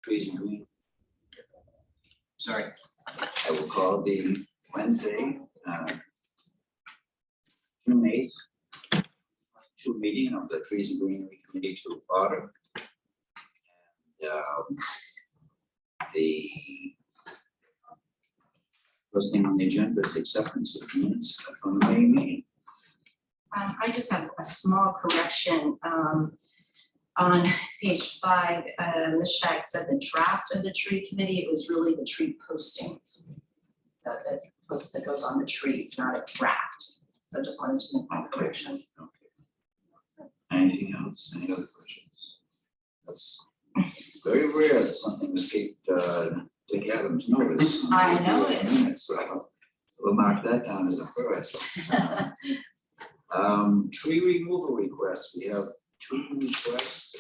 trees and green. Sorry. I will call the Wednesday, June 8th, meeting of the Trees and Greenery Committee to order. And, the first thing on the agenda is acceptance of minutes from the May meeting. I just have a small correction. On page 5, Ms. Shag said the draft of the tree committee. It was really the tree postings. The post that goes on the tree. It's not a draft. So just wanted to make one correction. Okay. Anything else? Any other questions? That's very rare that something escaped Dick Adams' notice. I know it. So we'll mark that down as a first. Tree removal requests. We have 2 requests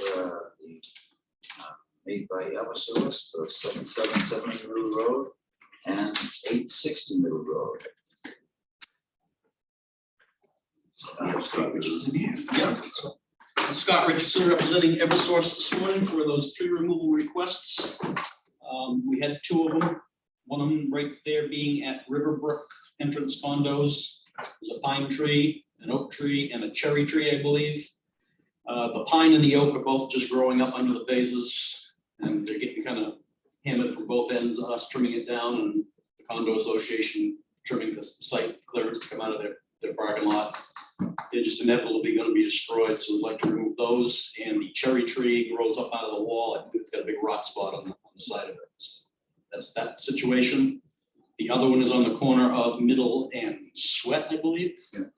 made by Eversource for 777 Middle Road and 860 Middle Road. Scott Richardson here. Yeah. Scott Richardson representing Eversource this morning for those tree removal requests. We had 2 of them. One of them right there being at Riverbrook Entrance Condos. There's a pine tree, an oak tree, and a cherry tree, I believe. The pine and the oak are both just growing up under the phases, and they're getting kind of hammered from both ends, us trimming it down and the condo association trimming the site clearance to come out of their parking lot. They're just inevitably going to be destroyed, so we'd like to remove those. And the cherry tree grows up out of the wall. I think it's got a big rot spot on the side of it. So that's that situation. The other one is on the corner of Middle and Sweat, I believe. Yeah.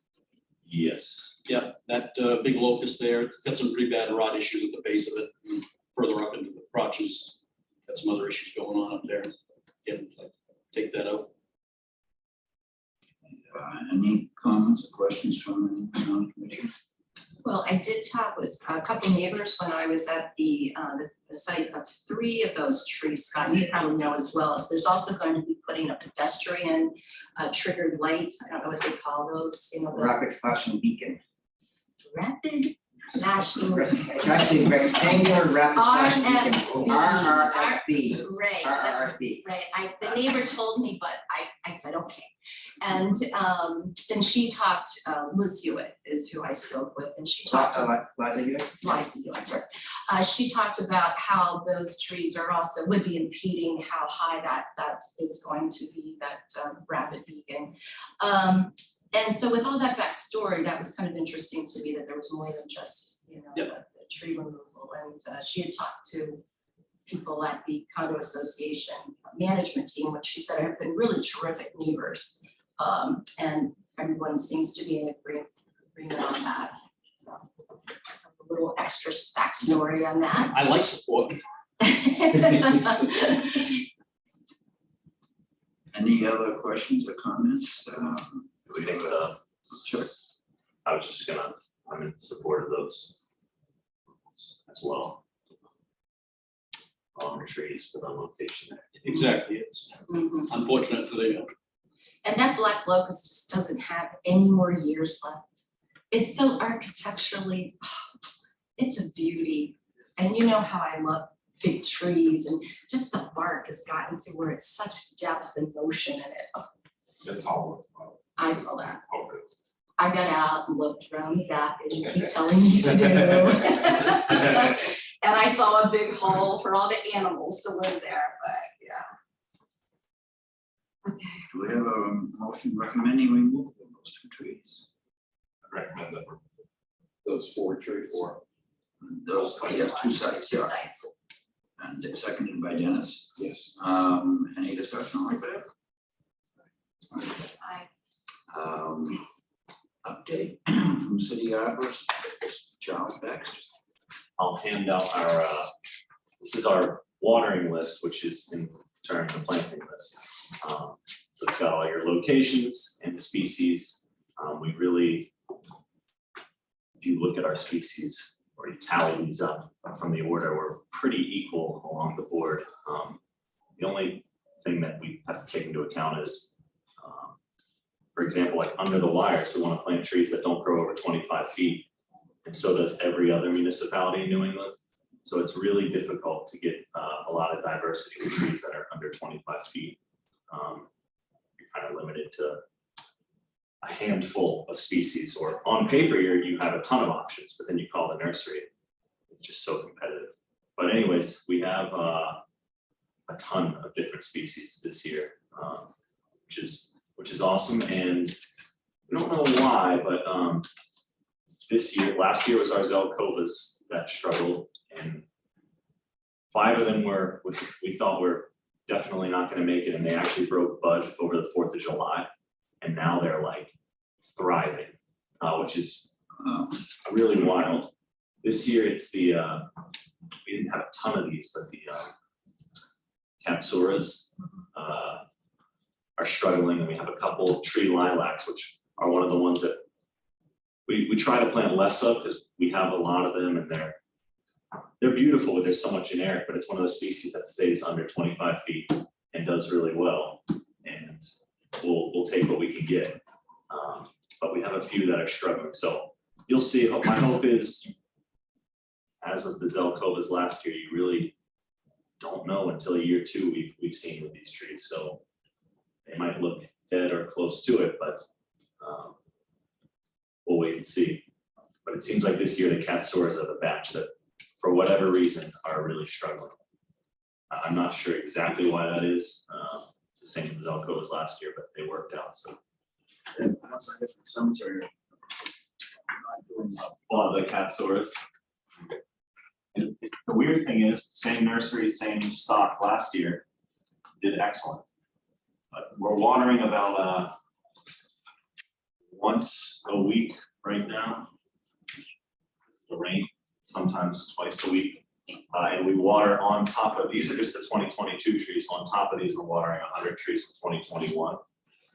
Yes. Yeah, that big locust there. It's got some pretty bad rot issues at the base of it. And further up into the crotches, got some other issues going on up there. Again, like, take that out. Any comments or questions from anyone on the committee? Well, I did talk with a couple neighbors when I was at the site of 3 of those trees. Scott, you probably know as well. So there's also going to be putting a pedestrian triggered light. I don't know what they call those. You know, the Rapid flashing beacon. rapid flashing. It's actually rectangular rapid flashing beacon. RRFB. Right, that's RRFB. right. The neighbor told me, but I said, okay. And she talked, Liz Hewitt is who I spoke with, and she talked Liza here? Liza Hewitt, sorry. She talked about how those trees are also, would be impeding how high that is going to be, that rapid beacon. And so with all that backstory, that was kind of interesting to me that there was more than just, you know, Yep. the tree removal. And she had talked to people at the condo association management team, which she said have been really terrific neighbors. And everyone seems to be in agreement on that. So a little extra backstory on that. I like support. Any other questions or comments? We think Sure. I was just gonna, I'm in support of those as well. On trees for the location. Exactly. It's Mhm. unfortunate today. And that black locust just doesn't have any more years left. It's so architecturally, it's a beauty. And you know how I love big trees, and just the bark has gotten to where it's such depth and motion in it. Oh, That's all. I saw that. Okay. I got out and looked around the back as you keep telling me to do. And I saw a big hole for all the animals to live there, but yeah. Okay. Do we have a motion recommending removal of those 2 trees? I recommend that. Those 4 trees. Those, yeah, 2 sites, Two yeah. sites. And seconded by Dennis. Yes. Any discussion on that? Update from city arborist, Charles Baxter. I'll hand out our, this is our watering list, which is in turn the planting list. So it's got all your locations and the species. We really, if you look at our species or you tally these up from the order, we're pretty equal along the board. The only thing that we have to take into account is, for example, like under the wires, we want to plant trees that don't grow over 25 feet. And so does every other municipality in New England. So it's really difficult to get a lot of diversity with trees that are under 25 feet. You're kind of limited to a handful of species, or on paper, you have a ton of options, but then you call the nursery, it's just so competitive. But anyways, we have a ton of different species this year, which is awesome, and we don't know why, but last year was our Zelkovas that struggled, and 5 of them we thought were definitely not gonna make it, and they actually broke bud over the 4th of July. And now they're like thriving, which is really wild. This year it's we didn't have a ton of these, but the Katsuras are struggling, and we have a couple tree lilacs, which are one of the ones that we try to plant less of because we have a lot of them, and they're beautiful, but there's so much generic, but it's one of those species that stays under 25 feet and does really well. And we'll take what we can get. But we have a few that are struggling. So you'll see, my hope is, as of the Zelkovas last year, you really don't know until year 2 we've seen with these trees. So they might look dead or close to it, but we'll wait and see. But it seems like this year the Katsuras are the batch that, for whatever reason, are really struggling. I'm not sure exactly why that is. It's the same as Zelkovas last year, but they worked out, so. And outside of the cemetery. Not doing well. Well, the Katsuras. The weird thing is, same nursery, same stock last year, did excellent. But we're watering about once a week right now. The rain, sometimes twice a week. And we water on top of, these are just the 2022 trees, so on top of these, we're watering 100 trees from 2021.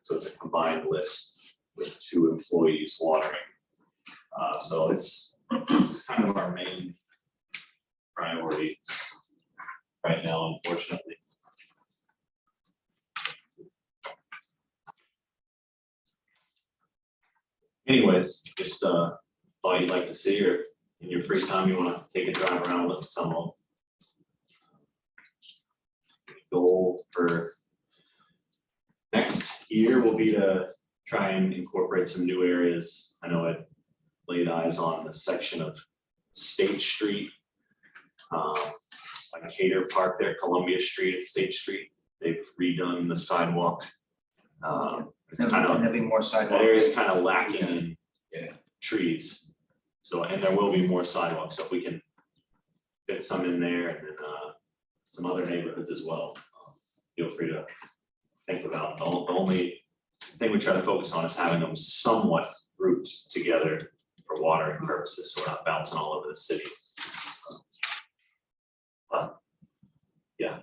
So it's a combined list with 2 employees watering. So this is kind of our main priority right now, unfortunately. Anyways, just thought you'd like to see, or in your free time, you want to take a drive around, look at some of them. Goal for next year will be to try and incorporate some new areas. I know I laid eyes on the section of State Street, like Cater Park there, Columbia Street at State Street. They've redone the sidewalk. It's kind of, There'll be more sidewalk. that area is kind of lacking in Yeah. trees. So, and there will be more sidewalks, so if we can fit some in there, and then some other neighborhoods as well. Feel free to think about, the only thing we try to focus on is having them somewhat grouped together for watering purposes, so we're not bouncing all over the city. But, yeah.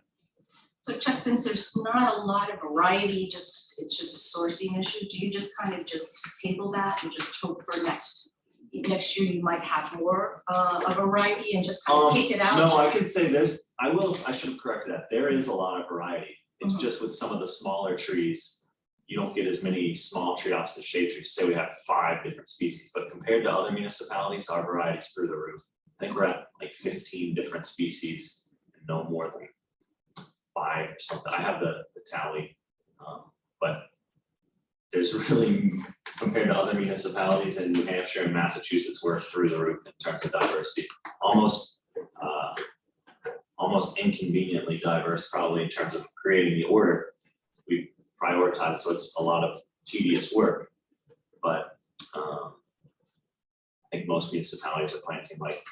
So Chuck, since there's not a lot of variety, it's just a sourcing issue, do you just kind of just table that and just hope for next year you might have more of a variety and just kind of kick it out? No, I just- can say this, I should have corrected that, there is a lot of variety. It's just with some of the smaller trees, you don't get as many small tree opposite shade trees. Say we have 5 different species, but compared to other municipalities, our variety's through the roof. I think we're at like 15 different species, and no more than 5 or something. I have the tally, but there's really, compared to other municipalities in New Hampshire and Massachusetts, we're through the roof in terms of diversity. Almost inconveniently diverse, probably, in terms of creating the order. We prioritize, so it's a lot of tedious work, but I think most municipalities are planting like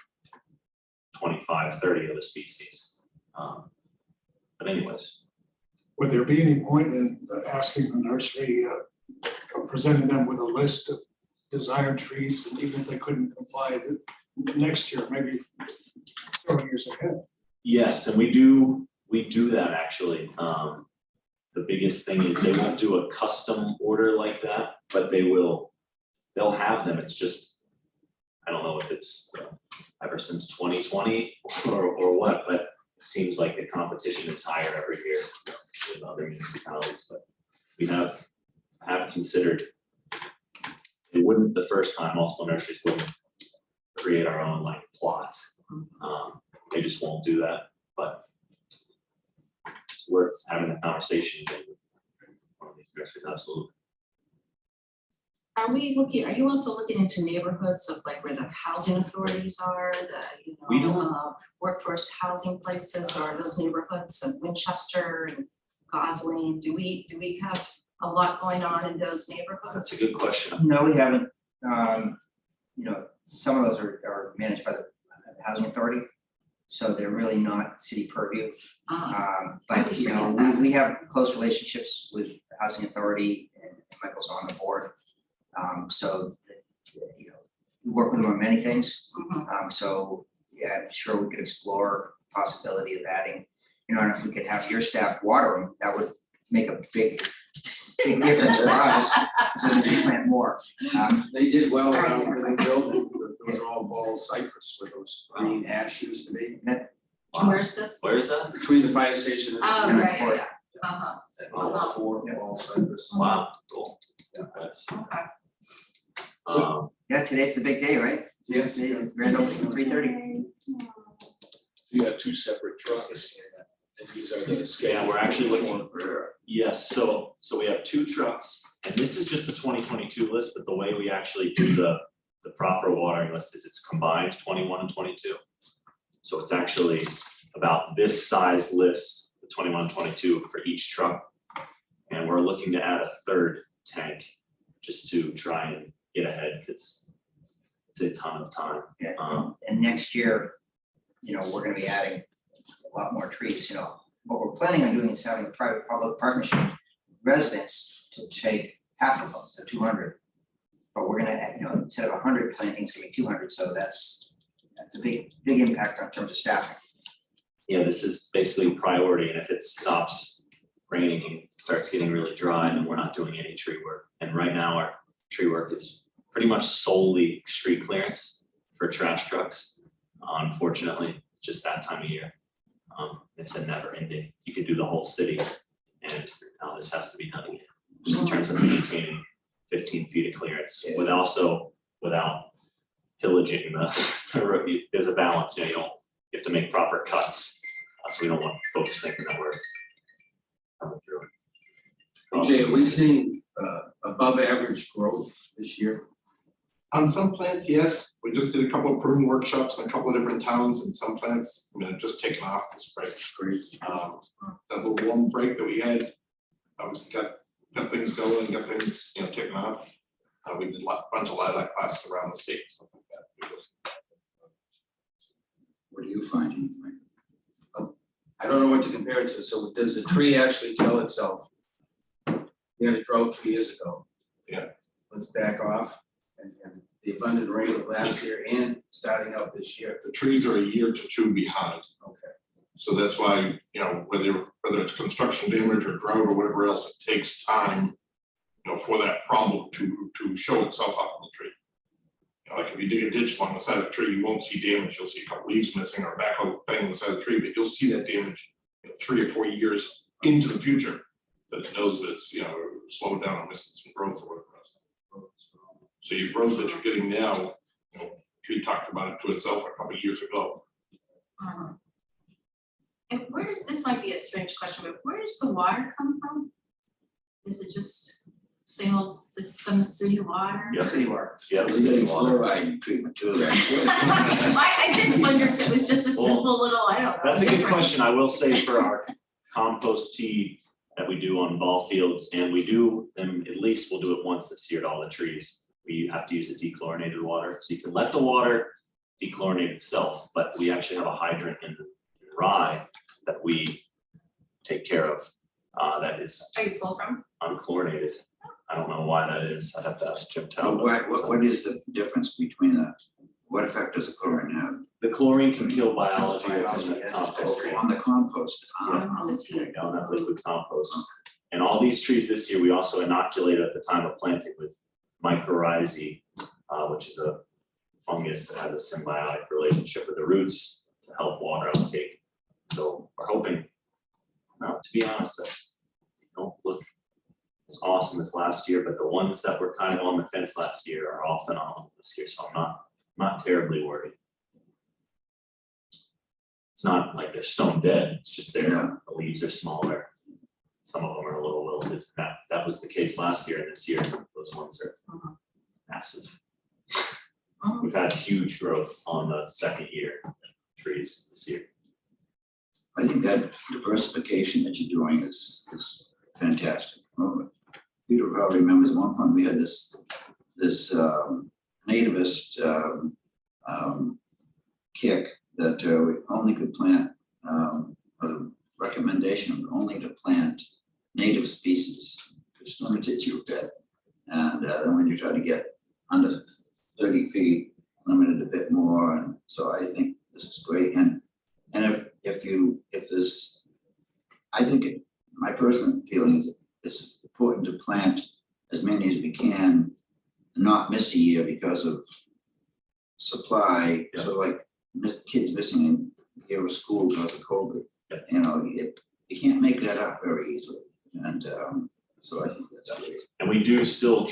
25, 30 of the species. But anyways, Would there be any point in asking the nursery, presenting them with a list of desired trees, and even if they couldn't comply next year, maybe several years ahead? yes, and we do that actually. The biggest thing is they won't do a custom order like that, but they'll have them. It's just, I don't know if it's ever since 2020 or what, but it seems like the competition is higher every year with other municipalities. But we have considered, it wouldn't the first time, multiple nurseries wouldn't create our own like plots. they just won't do that, but it's worth having a conversation with one of these nurseries, absolutely. Are you also looking into neighborhoods of like where the housing authorities are, the, We don't- workforce housing places, or those neighborhoods of Winchester and Gosling? Do we have a lot going on in those neighborhoods? That's a good question. No, we haven't. Some of those are managed by the housing authority, so they're really not city purview. But, we have close relationships with the housing authority, and Michael's on the board. So, we work with them on many things. So, yeah, I'm sure we could explore possibility of adding, and if we could have your staff water them, that would make a big difference for us, so we can plant more. They did well Sorry. around where they built it, those are all ball cypress where those green ash used to be. Where's this? Where is that? Between the fire station and. Oh, the right, court. yeah. That was four ball cypress. Wow, cool. Okay. Yeah, today's the big day, right? Yes. Grand opening, 3:30. You got two separate trucks. And these are the scheduled. Yeah, we're actually looking for. Yes, so we have 2 trucks, and this is just the 2022 list, but the way we actually do the proper watering list is it's combined 21 and 22. So it's actually about this size list, the 21 and 22 for each truck. And we're looking to add a 3rd tank just to try and get ahead, because it's a ton of time. Yeah, and next year, we're gonna be adding a lot more trees, What we're planning on doing is having a private-public partnership with residents to take half of them, so 200. But we're gonna, instead of 100 plantings, it's gonna be 200, so that's a big impact in terms of staffing. Yeah, this is basically priority, and if it stops raining and starts getting really dry, then we're not doing any tree work. And right now, our tree work is pretty much solely street clearance for trash trucks. Unfortunately, just that time of year. It's a never ending. You could do the whole city, and now this has to be done again. Just in terms of maintaining 15 feet of clearance, without pillaging the road. There's a balance, you have to make proper cuts, so we don't want folks thinking that we're coming through it. Jay, are we seeing above average growth this year? On some plants, yes, we just did a couple of pruning workshops in a couple of different towns, and some plants, have just taken off this break. Crazy. That little warm break that we had, obviously got things going and got things, taken off. We did a bunch of lilac classes around the state, stuff like that. What are you finding? I don't know what to compare it to, so does the tree actually tell itself? We had a drought 2 years ago. Yeah. Let's back off, and the abundant rain of last year and starting out this year. The trees are a year to 2 behind. Okay. So that's why, whether it's construction damage or drought or whatever else, it takes time, for that problem to show itself up on the tree. Like if you dig a ditch along the side of the tree, you won't see damage. You'll see a couple leaves missing or a backhoe bang on the side of the tree, but you'll see that damage 3 or 4 years into the future. That it knows that it's, slowed down and missing some growth or whatever else. So your growth that you're getting now, tree talked about it to itself a couple of years ago. And this might be a strange question, but where does the water come from? Is it just some city water? Yeah. City water. Yeah, We're getting fluoride treatment too. I did wonder if it was just a simple little, I don't know. That's a good different- question. I will say for our compost tea that we do on ball fields, and we do them, at least we'll do it once this year to all the trees. We have to use the dechlorinated water, so you can let the water dechlorinate itself, but we actually have a hydrant in the rye that we take care of. That is Are you full from? unchlorinated. I don't know why that is. I'd have to ask Jim Talbot. What is the difference between what effect does the chlorine have? The chlorine can kill biology that's in the compost. On the compost? Yeah. On the tea. There you go, that liquid compost. And all these trees this year, we also inoculated at the time of planting with mycorrhizae, which is a fungus that has a symbiotic relationship with the roots to help water uptake. So we're hoping, to be honest, that don't look as awesome as last year, but the ones that were kind of on the fence last year are all phenomenal this year, so I'm not terribly worried. it's not like they're stone dead, it's just Yeah. the leaves are smaller. Some of them are a little wilted, that was the case last year, and this year, those ones are massive. We've had huge growth on the second year trees this year. I think that diversification that you're doing is fantastic. Well, Peter probably remembers at one point we had this nativist kick that we only could plant, or the recommendation of only to plant native species, which limited you a bit. And then when you try to get under 30 feet, limited a bit more, and so I think this is great. And if this, I think my personal feeling is it's important to plant as many as we can, not miss a year because of supply, so like kids missing a year of school because of COVID. Yeah. You know, you can't make that up very easily, and so I think that's great. And we do still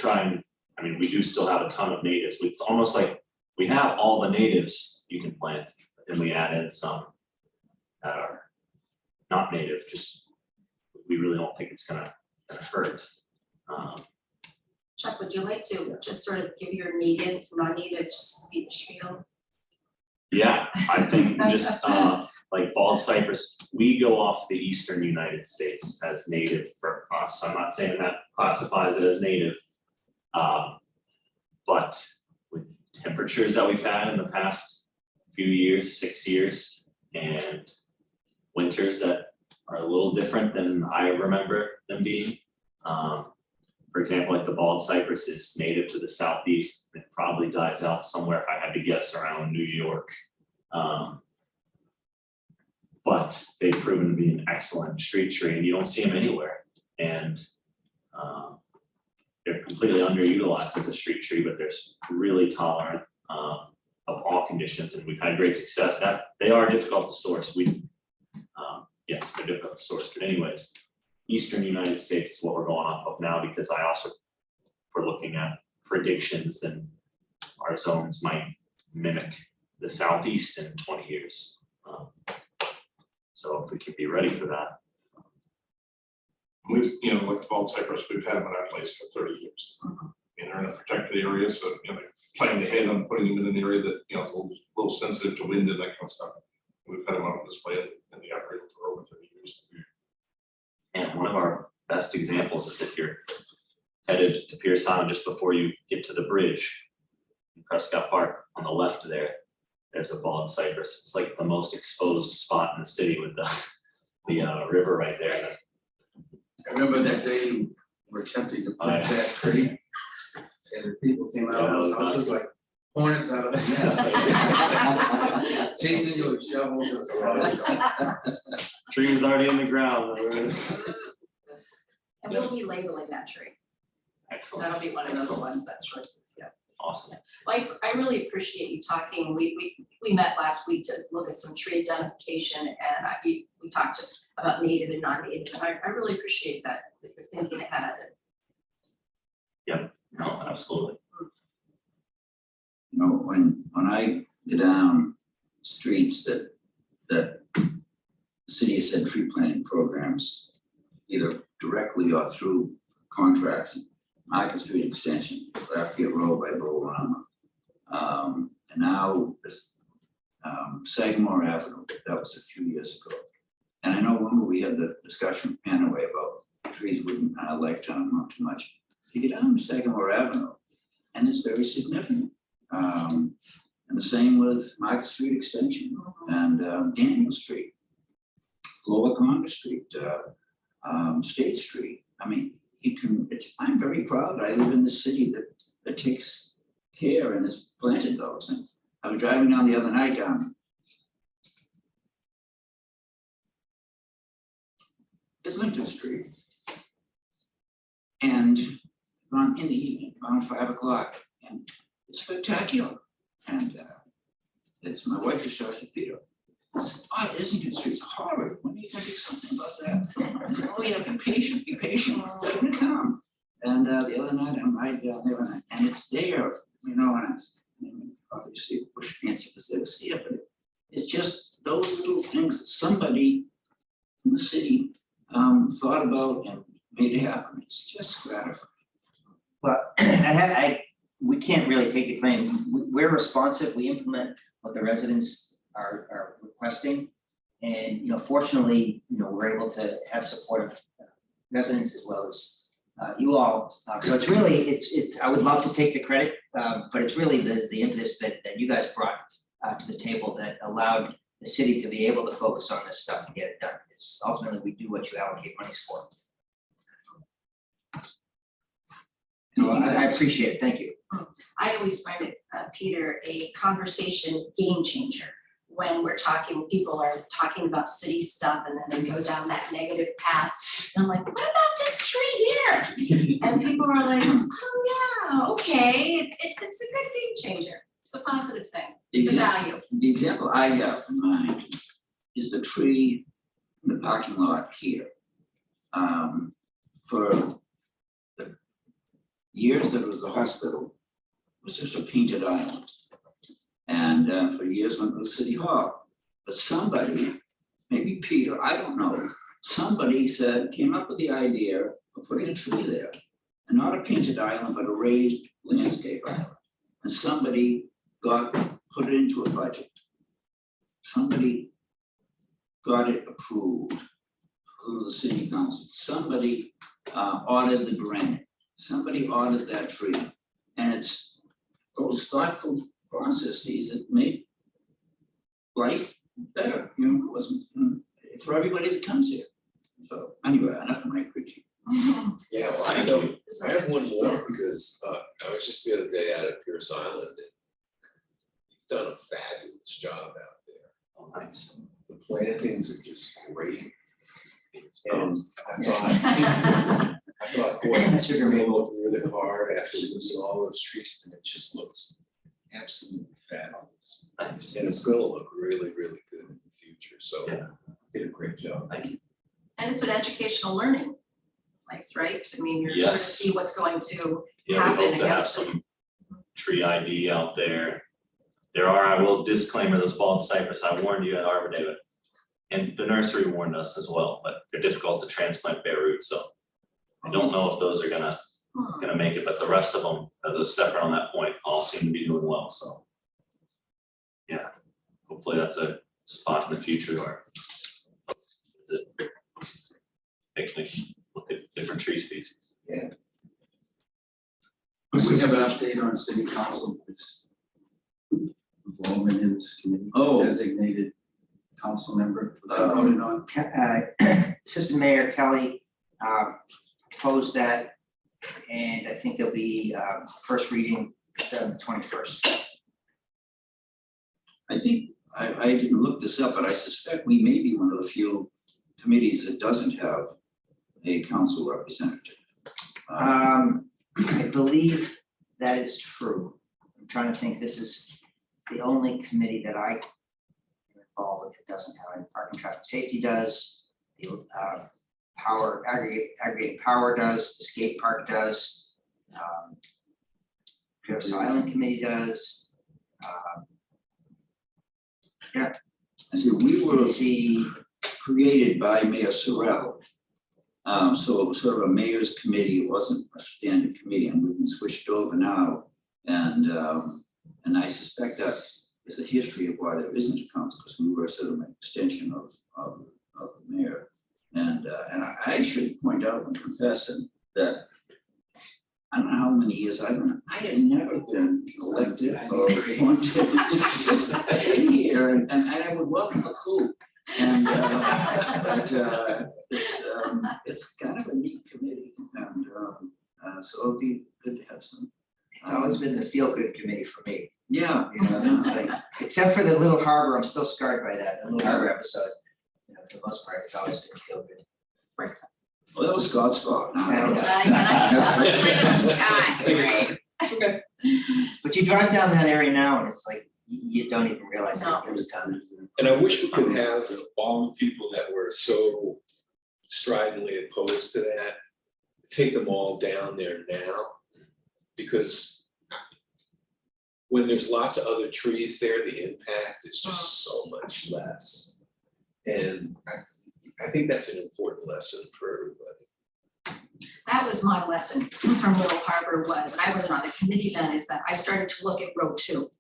we do still have a ton of natives. It's almost like we have all the natives you can plant, but then we add in some that are not native, just we really don't think it's gonna hurt. Chuck, would you like to just sort of give your native, non-native speech spiel? Yeah, I think just like bald cypress, we go off the eastern United States as native for us. I'm not saying that classifies it as native. But with temperatures that we've had in the past few years, 6 years, and winters that are a little different than I remember them being. For example, like the bald cypress is native to the southeast. It probably dies out somewhere, if I had to guess, around New York. But they've proven to be an excellent street tree, and you don't see them anywhere. And they're completely underutilized as a street tree, but they're really tolerant of all conditions, and we've had great success. That they are difficult to source. Yes, they're difficult to source, but anyways, eastern United States is what we're going off of now, because we're looking at predictions, and our zones might mimic the southeast in 20 years. So if we can be ready for that. We've, like the bald cypress, we've had them in our place for 30 years. And they're in a protected area, so, planning ahead on putting them in an area that, is a little sensitive to wind and that kind of stuff. We've had them on display in the operating for over 30 years. And one of our best examples is if you're headed to Pierce Island just before you get to the bridge in Prescott Park, on the left there's a bald cypress. It's like the most exposed spot in the city with the river right there. I remember that day we were attempting to plant that tree. And the people came out of those houses like hornets out of the nest. Chasing you with shovels and so Tree was already in the ground. And we'll be labeling that tree. Excellent. That'll be one of those ones that choices, yeah. Awesome. Like, I really appreciate you talking. We met last week to look at some tree identification, and we talked about native and non-native, and I really appreciate that you're thinking ahead. No, absolutely. When I go down streets that the city has had tree planting programs, either directly or through contracts, Market Street Extension, Lafayette Road by Bolorama. And now this Sagamore Avenue, that was a few years ago. And I know when we had the discussion anyway about trees wouldn't lifetime amount too much. You get down to Sagamore Avenue, and it's very significant. And the same with Market Street Extension and Daniel Street, Lower Congress Street, State Street. I mean, I'm very proud. I live in the city that takes care and has planted those. And I was driving down the other night down Islington Street, and in the evening, around 5 o'clock, and it's spectacular. And it's my wife who starts at Peter. Islington Street's horrid. When are you gonna do something about that? I said, oh yeah, be patient, it's gonna come. And the other night I'm right down there, and it's there, and obviously Bush Nancy was there to see it, but it's just those little things that somebody in the city thought about and made it happen. It's just gratifying. Well, we can't really take the claim. We're responsive. We implement what the residents are requesting. And, fortunately, we're able to have support of residents as well as you all. So it's really, it's, I would love to take the credit, but it's really the impetus that you guys brought to the table that allowed the city to be able to focus on this stuff and get it done. It's ultimately, we do what you allocate monies for. No, I appreciate it. Thank you. I always find it, Peter, a conversation game changer when we're talking, people are talking about city stuff and then they go down that negative path. And I'm like, what about this tree here? And people are like, oh yeah, okay, it's a good game changer. It's a positive thing, it's a value. The example I have in mind is the tree in the parking lot here. For the years that it was the hospital, it was just a painted island. And for years went to the city hall. But somebody, maybe Peter, I don't know, somebody came up with the idea of putting a tree there. And not a painted island, but a raised landscape island. And somebody put it into a budget. Somebody got it approved through the city council. Somebody ordered the granite. Somebody ordered that tree. And it's those thoughtful processes that make life better, it wasn't for everybody that comes here. So anyway, enough of my preaching. Yeah, well, I have one more because I was just the other day out at Pierce Island and you've done a fabulous job out there. Oh, nice. The plantings are just great. And I thought, boy, this is gonna work really hard after losing all those trees and it just looks absolutely fabulous. And it's gonna look really, really good in the future. So Yeah. you did a great job. Thank you. And it's an educational learning place, right? I mean, you're sort of Yes. see what's going to Yeah, happen we hope to have against us. some tree ID out there. I will disclaimer those bald cypress, I warned you at Arbor Day, but and the nursery warned us as well, but they're difficult to transplant bare roots, so I don't know if those are gonna make it, but the rest of them, those separate on that point, all seem to be doing well, so. Yeah, hopefully that's a spot in the future where they can look at different tree species. We have an update on city council, it's involvement in this committee, Oh. designated council member, was that voted on? Assistant Mayor Kelly proposed that, and I think there'll be first reading the 21st. I think, I didn't look this up, but I suspect we may be one of the few committees that doesn't have a council representative. I believe that is true. I'm trying to think, this is the only committee that I am involved with that doesn't have it. Park and Traffic Safety does, the power, aggregate power does, the skate park does, Pierce Island Committee does. I said, we were DEC, created by Mayor Sorrell. So it was sort of a mayor's committee, it wasn't a standing committee, and we've been switched over now. And I suspect that is the history of why there isn't a council, because we were sort of an extension of the mayor. And I should point out and confess that I don't know how many years I had never been elected or appointed in here, and I would welcome a coup. And but it's kind of a neat committee, and so it'll be good to have some. it's always been the feel-good committee for me. Yeah, It's like, except for the Little Harbor, I'm still scarred by that, the Little Harbor episode. For the most part, it's always been feel-good. well, that was Scott's fault. Yeah, Let's blame it on Scott, right? But you drive down that area now and it's like, you don't even realize No. it was done. And I wish we could have all the people that were so stridently opposed to that, take them all down there now. Because when there's lots of other trees there, the impact is just so much less. And I think that's an important lesson for everybody. That was my lesson from Little Harbor was, and I wasn't on the committee then, is that I started to look at row 2.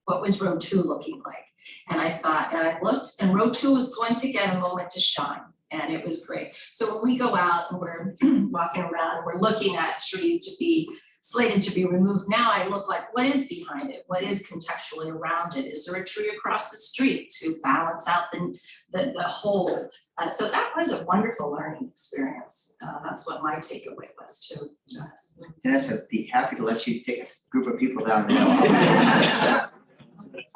What was row 2 looking like? And I thought, and I looked, and row 2 was going to get a moment to shine, and it was great. So when we go out and we're walking around and we're looking at trees to be slated to be removed, now I look like, what is behind it? What is contextually around it? Is there a tree across the street to balance out the whole? So that was a wonderful learning experience. That's what my takeaway was too. Yes. Dennis, I'd be happy to let you take a group of people down there.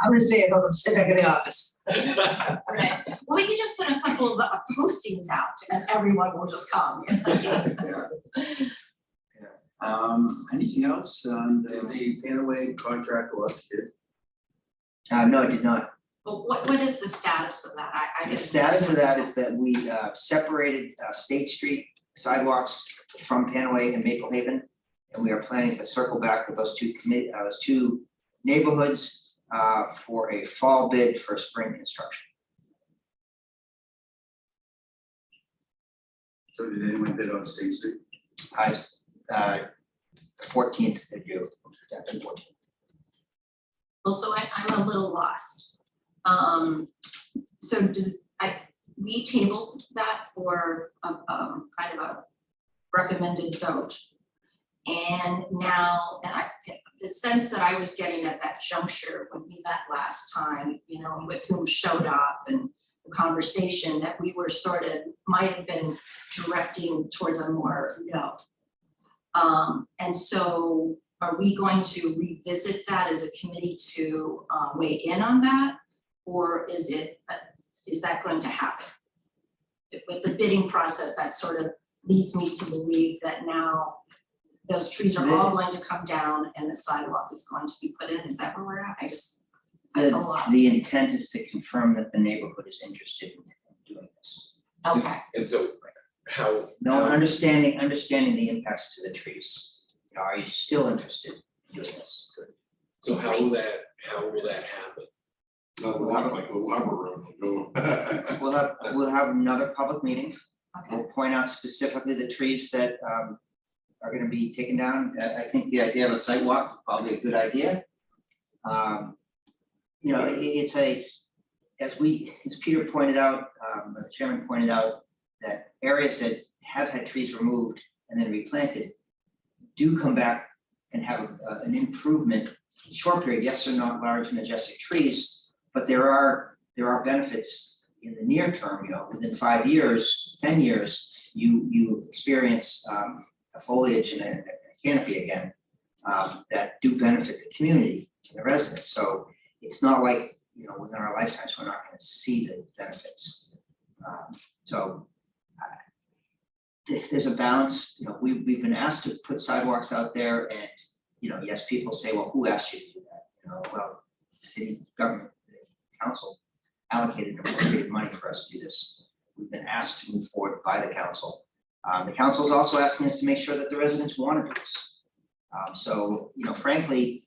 I'm gonna say it over, sit back in the office. Right, well, we can just put a couple of postings out and everyone will just come. Anything else on Did the, the Panaway contract go up here? No, it did not. But what is the status of that? I The guess. status of that is that we separated State Street sidewalks from Panaway and Maple Haven. And we are planning to circle back with those two neighborhoods for a fall bid for spring construction. So did anyone bid on State Street? The 14th that you, chapter 14th. Well, so I'm a little lost. So we tabled that for a kind of a recommended vote. And now, the sense that I was getting at that juncture when we met last time, you know, with whom showed up and the conversation that we were sort of, might have been directing towards a more no. And so are we going to revisit that as a committee to weigh in on that? Or is that going to happen? With the bidding process, that sort of leads me to believe that now those trees are all going to come down and the sidewalk is going to be put in. Is that where we're at? I'm lost. The intent is to confirm that the neighborhood is interested in doing this. Okay, And so how? No, understanding the impacts to the trees. You know, are you still interested in doing this? Good. So how will that happen? Not a lot like the Lumber Room, go. We'll have another public meeting. okay. We'll point out specifically the trees that are gonna be taken down. I think the idea of a site walk is probably a good idea. You know, it's as Peter pointed out, the chairman pointed out, that areas that have had trees removed and then replanted do come back and have an improvement in short period. Yes, they're not large majestic trees, but there are benefits in the near term. You know, within 5 years, 10 years, you experience a foliage and a canopy again that do benefit the community and the residents. So it's not like, you know, within our lifetimes, we're not going to see the benefits. There's a balance. You know, we've been asked to put sidewalks out there, and you know, yes, people say, well, who asked you to do that? You know, well, the city government, the council allocated appropriated money for us to do this. We've been asked to move forward by the council. The council is also asking us to make sure that the residents want to do this. So, you know, frankly,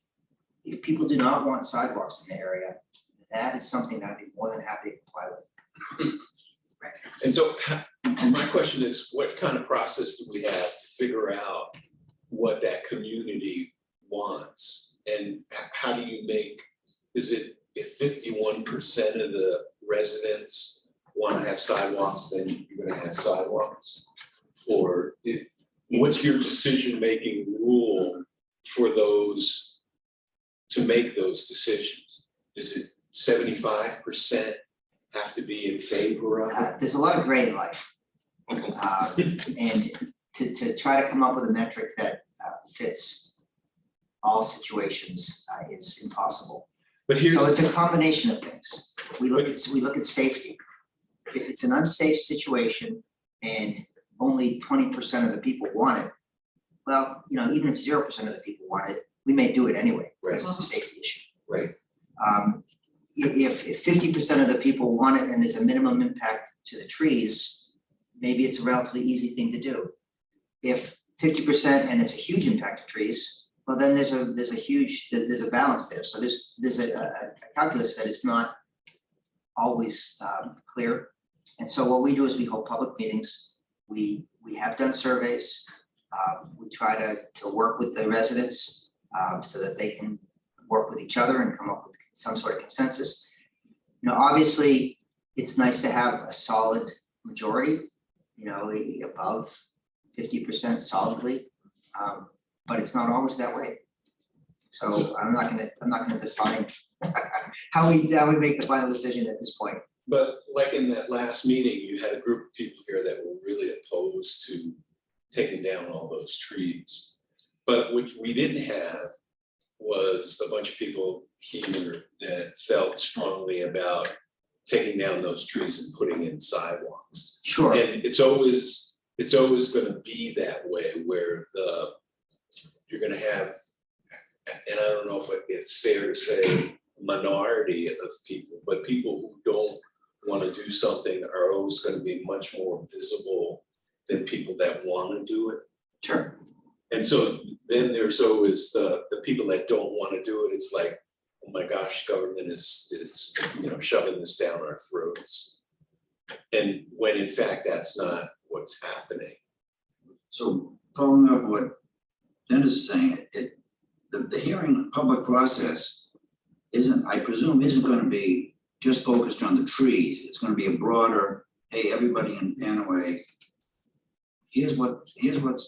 if people do not want sidewalks in the area, that is something that I'd be more than happy to comply with. And so my question is, what kind of process do we have to figure out what that community wants? And how do you make, is it if 51% of the residents want to have sidewalks, then you're gonna have sidewalks? Or what's your decision-making rule for those, to make those decisions? Is it 75% have to be in favor of it? There's a lot of gray in life. And to try to come up with a metric that fits all situations is impossible. But here's, So it's a combination of things. We look at safety. If it's an unsafe situation and only 20% of the people want it, well, you know, even if 0% of the people want it, we may do it anyway, because it's a safety issue. right, If 50% of the people want it and there's a minimum impact to the trees, maybe it's a relatively easy thing to do. If 50% and it's a huge impact to trees, well, then there's a huge, there's a balance there. So there's a calculus that is not always clear. And so what we do is we hold public meetings. We have done surveys. We try to work with the residents so that they can work with each other and come up with some sort of consensus. You know, obviously, it's nice to have a solid majority, you know, above 50% solidly. But it's not always that way. So I'm not gonna define how we make the final decision at this point. But like in that last meeting, you had a group of people here that were really opposed to taking down all those trees. But what we didn't have was a bunch of people here that felt strongly about taking down those trees and putting in sidewalks. Sure. And it's always gonna be that way where you're gonna have, and I don't know if it's fair to say minority of people, but people who don't wanna do something are always gonna be much more visible than people that wanna do it. Sure. And so then there's always the people that don't wanna do it, it's like, oh my gosh, government is shoving this down our throats. And when in fact, that's not what's happening. So following up what Dennis is saying, the hearing public process I presume isn't gonna be just focused on the trees. It's gonna be a broader, hey, everybody in Panaway, here's what's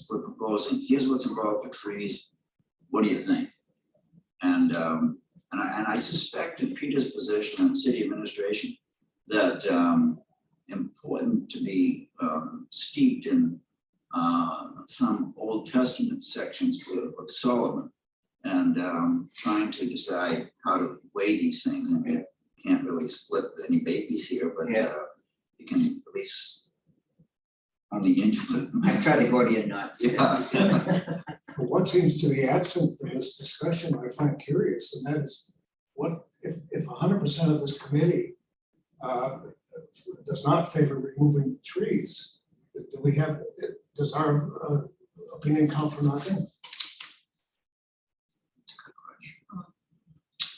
we're proposing, here's what's involved for trees, what do you think? And I suspect in Peter's position in city administration that important to be steeped in some Old Testament sections of Solomon and trying to decide how to weigh these things. And you can't really split any babies here, but Yeah. You can at least on the inch. I try the Gordian knots. Yeah. But what seems to be absent from this discussion, I find curious, and that is what if 100% of this committee does not favor removing the trees, does our opinion count for nothing?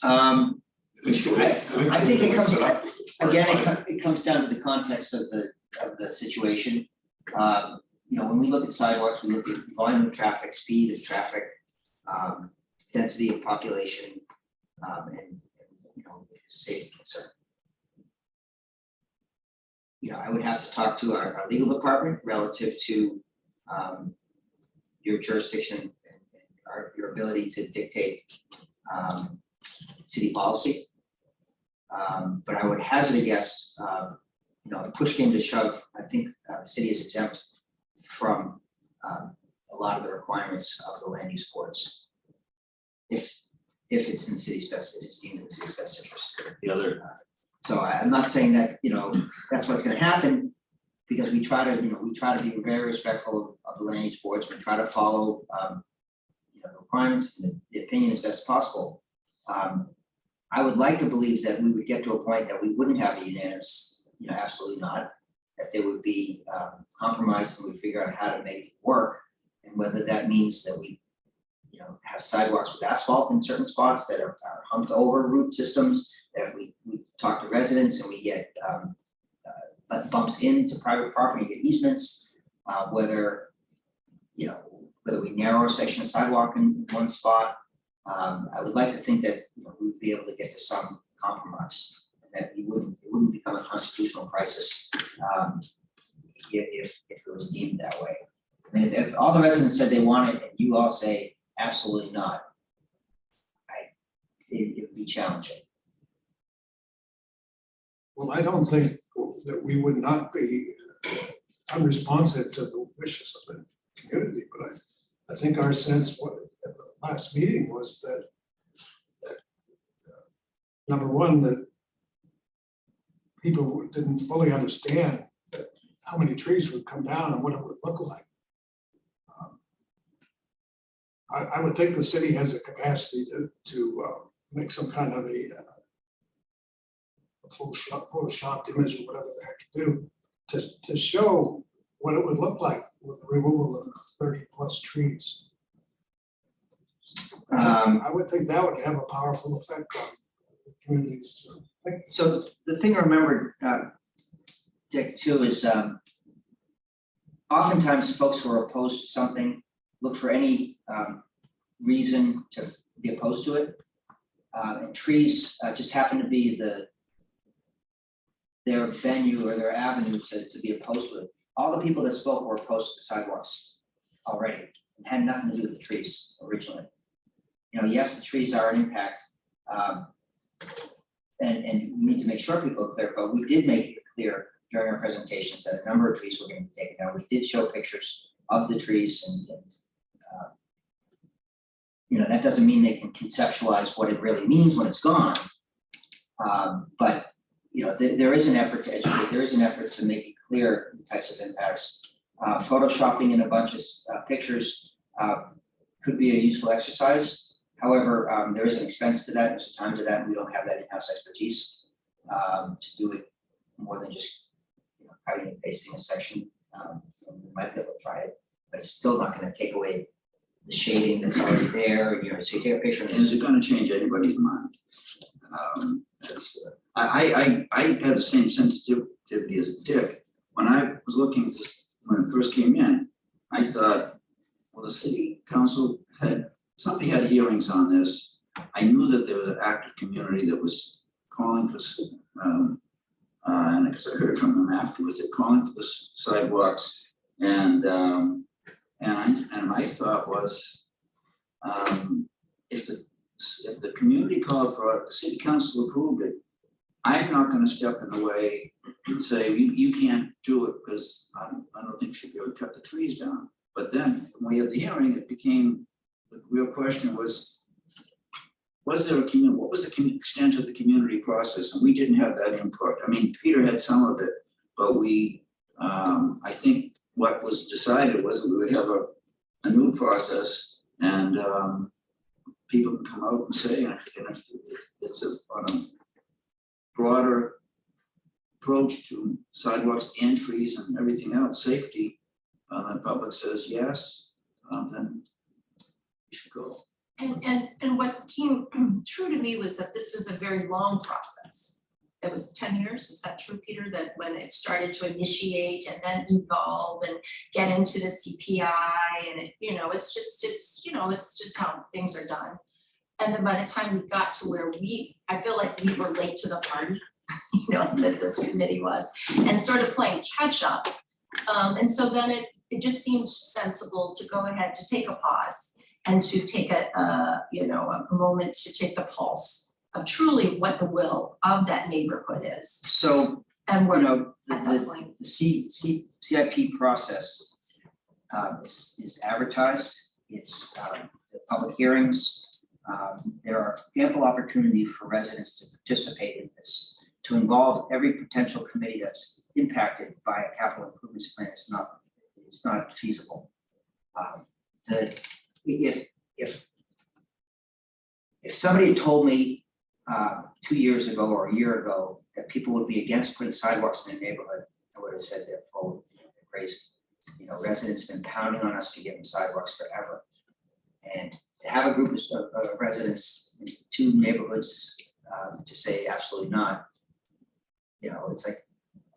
I think it comes, again, it comes down to the context of the situation. You know, when we look at sidewalks, we look at volume of traffic, speed of traffic, density of population, and you know, safety concern. You know, I would have to talk to our legal department relative to your jurisdiction and your ability to dictate city policy. But I would hazard a guess, you know, if push came to shove, I think the city is exempt from a lot of the requirements of the land use boards. If it's in the city's best, it is deemed in the city's best interest. The other, So I'm not saying that, you know, that's what's gonna happen, because we try to be very respectful of the land use boards, we try to follow, you know, the requirements and the opinion as best possible. I would like to believe that we would get to a point that we wouldn't have a unanimous, you know, absolutely not, that there would be compromise and we figure out how to make it work, and whether that means that we, you know, have sidewalks with asphalt in certain spots that are humped over root systems, that we talk to residents and we get bumps into private property, get easements, whether, you know, whether we narrow a section of sidewalk in one spot. I would like to think that, you know, we would be able to get to some compromise, and that it wouldn't become a constitutional crisis if it was deemed that way. I mean, if all the residents said they want it and you all say absolutely not, it would be challenging. Well, I don't think that we would not be unresponsive to the wishes of the community, but I think our sense at the last meeting was that number one, that people didn't fully understand that how many trees would come down and what it would look like. I would think the city has a capacity to make some kind of a photoshopped image or whatever the heck you do to show what it would look like with the removal of 30+ trees. I would think that would have a powerful effect on communities. So the thing to remember, Dick, too, is oftentimes folks who are opposed to something look for any reason to be opposed to it. And trees just happen to be their venue or their avenue to be opposed to it. All the people that spoke were opposed to the sidewalks already, and had nothing to do with the trees originally. You know, yes, the trees are an impact, and we need to make sure people are clear, but we did make it clear during our presentations that a number of trees were going to be taken down. We did show pictures of the trees and you know, that doesn't mean they can conceptualize what it really means when it's gone. But you know, there is an effort to educate, there is an effort to make it clear the types of impacts. Photoshopping in a bunch of pictures could be a useful exercise. However, there is an expense to that, there's a time to that, and we don't have that in-house expertise to do it more than just, you know, cutting and pasting a section. We might be able to try it, but it's still not going to take away the shading that's already there. You know, so you take a picture. And is it gonna change anybody's mind? I had the same sensitivity as Dick. When I was looking at this, when it first came in, I thought, well, the city council somebody had hearings on this. I knew that there was an active community that was calling for, and because I heard from them afterwards, they're calling for the sidewalks. And my thought was, if the community called for it, the city council approved it, I'm not gonna step in the way and say, you can't do it because I don't think you should be able to cut the trees down. But then when we had the hearing, it became, the real question was there a community, what was the extent of the community process? And we didn't have that input. I mean, Peter had some of it, but we, I think what was decided was that we would have a new process, and people can come out and say, and if it's on a broader approach to sidewalks and trees and everything else, safety, the public says yes, then we should go. And what came true to me was that this was a very long process. It was 10 years, is that true, Peter? That when it started to initiate and then evolve and get into the CPI, and it, you know, it's just how things are done. And then by the time we got to where I feel like we were late to the party, you know, that this committee was, and sort of playing catch up. And so then it just seemed sensible to go ahead to take a pause and to take a moment to take the pulse of truly what the will of that neighborhood is. So, And you we're know, at that point. the CIP process is advertised, it's the public hearings. There are ample opportunity for residents to participate in this, to involve every potential committee that's impacted by a capital improvements plan. It's not feasible. If somebody had told me 2 years ago or a year ago that people would be against putting sidewalks in their neighborhood, I would have said they're full of crazy. You know, residents have been pounding on us to get them sidewalks forever. And to have a group of residents in 2 neighborhoods to say absolutely not, you know, it's like,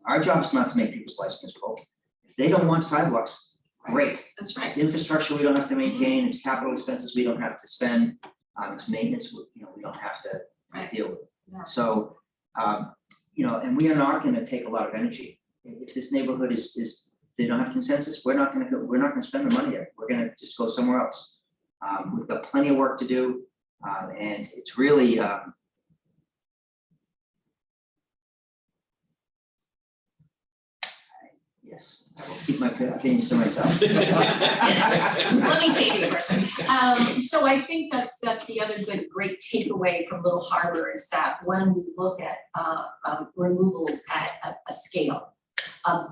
our job is not to make people's lives miserable. If they don't want sidewalks, great. That's right. It's infrastructure we don't have to maintain, it's capital expenses we don't have to spend, it's maintenance, you know, we don't have to deal with. Yeah. So, you know, and we are not gonna take a lot of energy. If this neighborhood is, they don't have consensus, we're not gonna spend the money there. We're gonna just go somewhere else. We've got plenty of work to do, and it's really, yes, I will keep my opinions to myself. Let me say to you first. So I think that's the other great takeaway from Little Harbor is that when we look at removals at a scale of,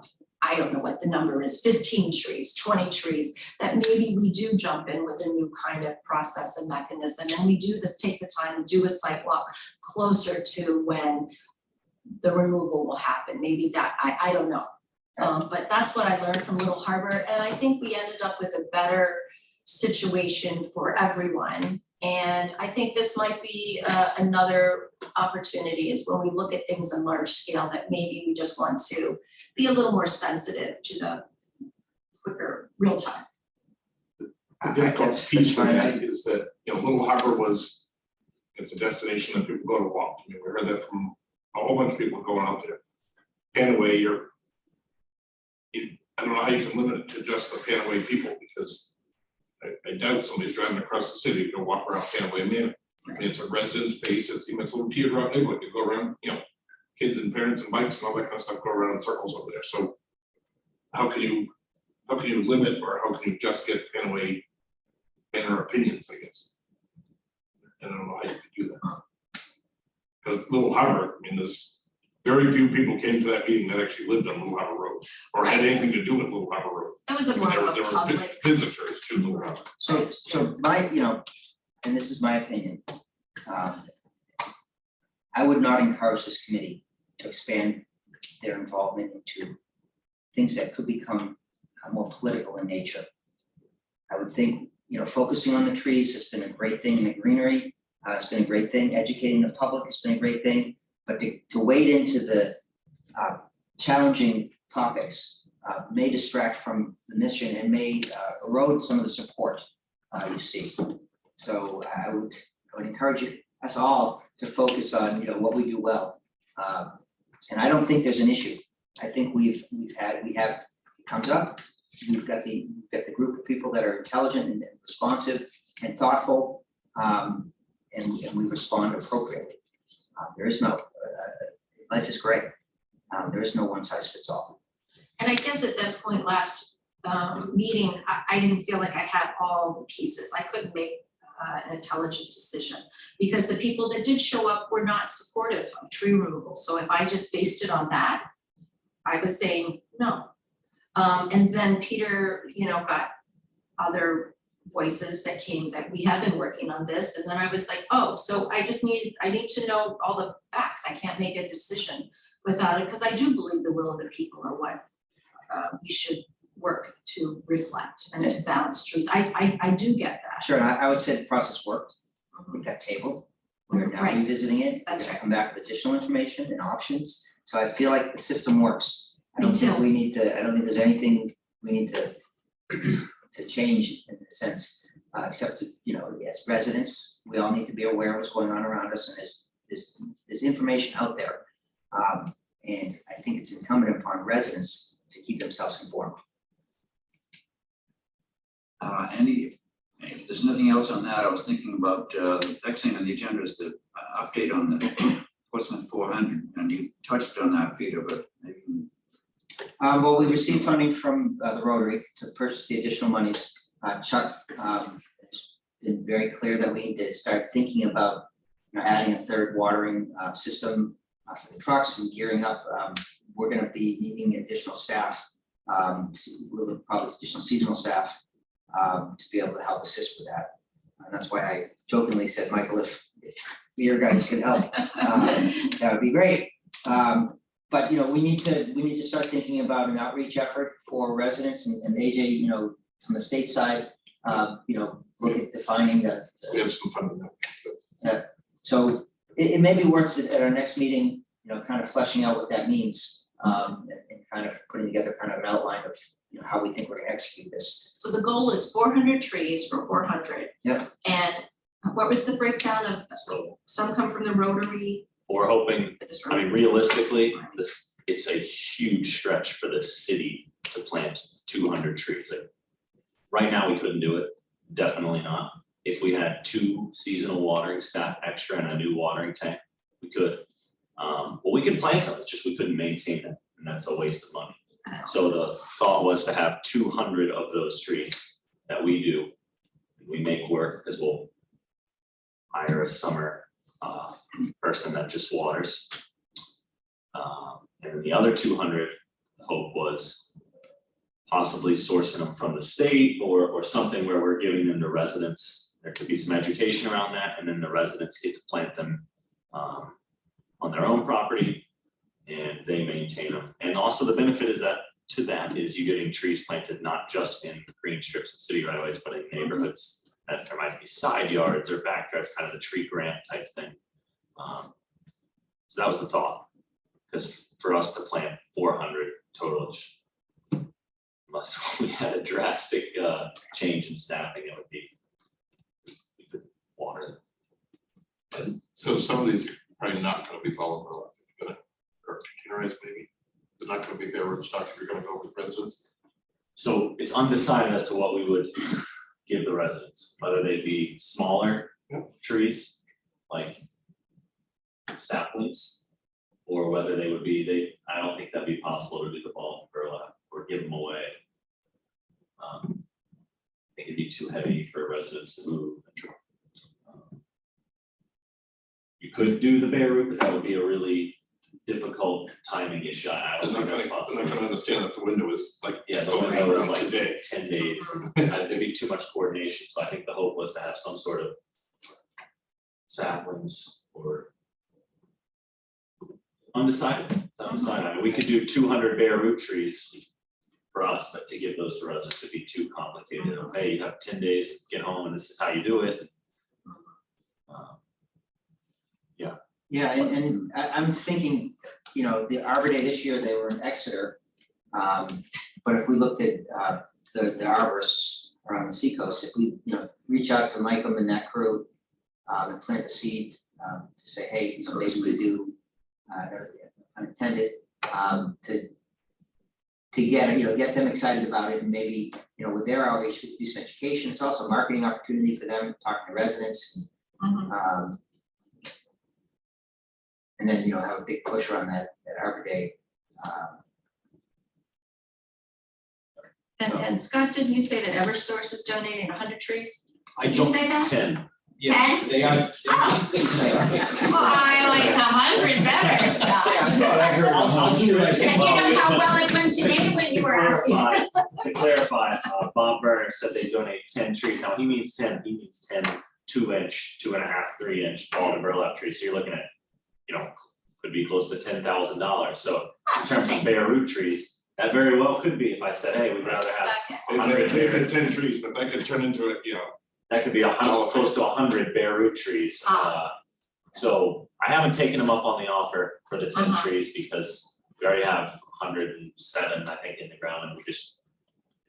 I don't know what the number is, 15 trees, 20 trees, that maybe we do jump in with a new kind of process and mechanism, and we do this, take the time to do a site walk closer to when the removal will happen. Maybe that, I don't know. But that's what I learned from Little Harbor, and I think we ended up with a better situation for everyone. And I think this might be another opportunity is when we look at things on large scale, that maybe we just want to be a little more sensitive to the quicker real time. The difficult piece of that is that, Little Harbor it's a destination that people go to walk. We heard that from a whole bunch of people going out there. Panaway, I don't know how you can limit it to just the Panaway people, because I doubt somebody's driving across the city to go walk around Panaway Manor. I mean, it's a residence base, it's a little teardrop neighborhood, you go around, kids and parents and bikes and all that kind of stuff go around in circles over there, so how can you limit, or how can you just get Panaway Manor opinions, I guess? I don't know how you could do that. Because Little Harbor, there's very few people came to that meeting that actually lived on Little Harbor Road, or had anything to do with Little Harbor Road. It was a more of a There were public. visitors to Little Harbor. So my, and this is my opinion, I would not encourage this committee to expand their involvement into things that could become more political in nature. I would think, focusing on the trees has been a great thing in the greenery. It's been a great thing. Educating the public has been a great thing. But to wade into the challenging topics may distract from the mission and may erode some of the support you see. So I would encourage us all to focus on what we do well. And I don't think there's an issue. I think we have it comes up. We've got the group of people that are intelligent and responsive and thoughtful, and we respond appropriately. There is no life is great. There is no one size fits all. And I guess at that point last meeting, I didn't feel like I had all the pieces. I couldn't make an intelligent decision because the people that did show up were not supportive of tree removal. So if I just based it on that, I was saying no. And then Peter, got other voices that came that we have been working on this. And then I was like, oh, so I need to know all the facts. I can't make a decision without it, because I do believe the will of the people are what we should work to reflect and to balance trees. I do get that. Sure, and I would say the process worked. We got tabled. We're now Right. revisiting it. That's We're gonna right. come back with additional information and options. So I feel like the system works. I don't Me think too. we need to, I don't think there's anything we need to change in the sense, except to, as residents, we all need to be aware of what's going on around us, and there's information out there. And I think it's incumbent upon residents to keep themselves informed. Andy, if there's nothing else on that, I was thinking about, the next thing on the agenda is the update on the Portsmouth 400, and you touched on that, Peter, but maybe. Well, we received funding from the Rotary to purchase the additional monies. Chuck has been very clear that we need to start thinking about adding a third watering system for the trucks and gearing up. We're gonna be needing additional staff, really probably additional seasonal staff to be able to help assist with that. And that's why I jokingly said, Michael, if your guys can help, that would be great. But we need to start thinking about an outreach effort for residents and AJ, from the state side, look at defining the. We have some fun with that. So it may be worth it at our next meeting, kind of fleshing out what that means, and kind of putting together kind of an outline of how we think we're gonna execute this. So the goal is 400 trees for 400. Yep. And what was the breakdown of, So some come from the Rotary? we're hoping, I just I mean, realistically, it's a huge stretch for the city to plant 200 trees. Like, right now, we couldn't do it, definitely not. If we had 2 seasonal watering staff extra and a new watering tank, we could. Well, we could plant them, it's just we couldn't maintain them, and that's a waste of money. So the thought was to have 200 of those trees that we do. We make work, because we'll hire a summer person that just waters. And the other 200, the hope was possibly sourcing them from the state or something where we're giving them to residents. There could be some education around that, and then the residents get to plant them on their own property, and they maintain them. And also the benefit is that you're getting trees planted not just in green strips and city right of ways, but in neighborhoods. that there might be side yards or backyards, kind of the tree grant type thing. So that was the thought, because for us to plant 400 total, unless we had a drastic change in staffing, it would be, we could water them. So some of these are probably not gonna be followed by, gonna, or containerized maybe, they're not gonna be bare root stock if you're gonna go with residents. So it's undecided as to what we would give the residents, whether they be smaller Yep. trees, like saplings, or whether they would be, I don't think that'd be possible to do the bulk burlap or give them away. I think it'd be too heavy for residents to move. You could do the bare root, but that would be a really difficult timing issue. I They're don't not think that's gonna, possible. they're not gonna understand that the window is like. Yeah, the going window is around like today. 10 days, it'd be too much coordination, so I think the hope was to have some sort of saplings or undecided, it's undecided, I mean, we could do 200 bare root trees for us, but to give those to residents would be too complicated, okay, you have 10 days to get home and this is how you do it. Yeah, and I'm thinking, you know, the Arbor Day this year, they were in Exeter. But if we looked at the arborists around the seacoast, if we, you know, reach out to Mike and that crew and plant the seed, to say, hey, you know, maybe we do unintended, to get, you know, get them excited about it, and maybe, you know, with their outreach, do some education, it's also a marketing opportunity for them, talking to residents. And then, you know, have a big push around that Arbor Day. And Scott, didn't you say that Eversource is donating 100 trees? I Did you don't, say that? 10, yeah, 10? they are. Well, I like 100 better, Scott. I heard I'll do it. And you know how well it went today when you were asking. To clarify, Bob Burner said they donate 10 trees, now he means 10, he means 10 2-inch, 2.5, 3-inch ball and burlap trees, so you're looking at, you know, could be close to $10,000, so in terms of bare root trees, that very well could be if I said, hey, we'd rather have, Okay. They said 10 trees, but that could turn into it, you know, that could be 100, close to 100 bare root trees. So I haven't taken them up on the offer for the 10 trees because we already have 107, I think, in the ground, and we just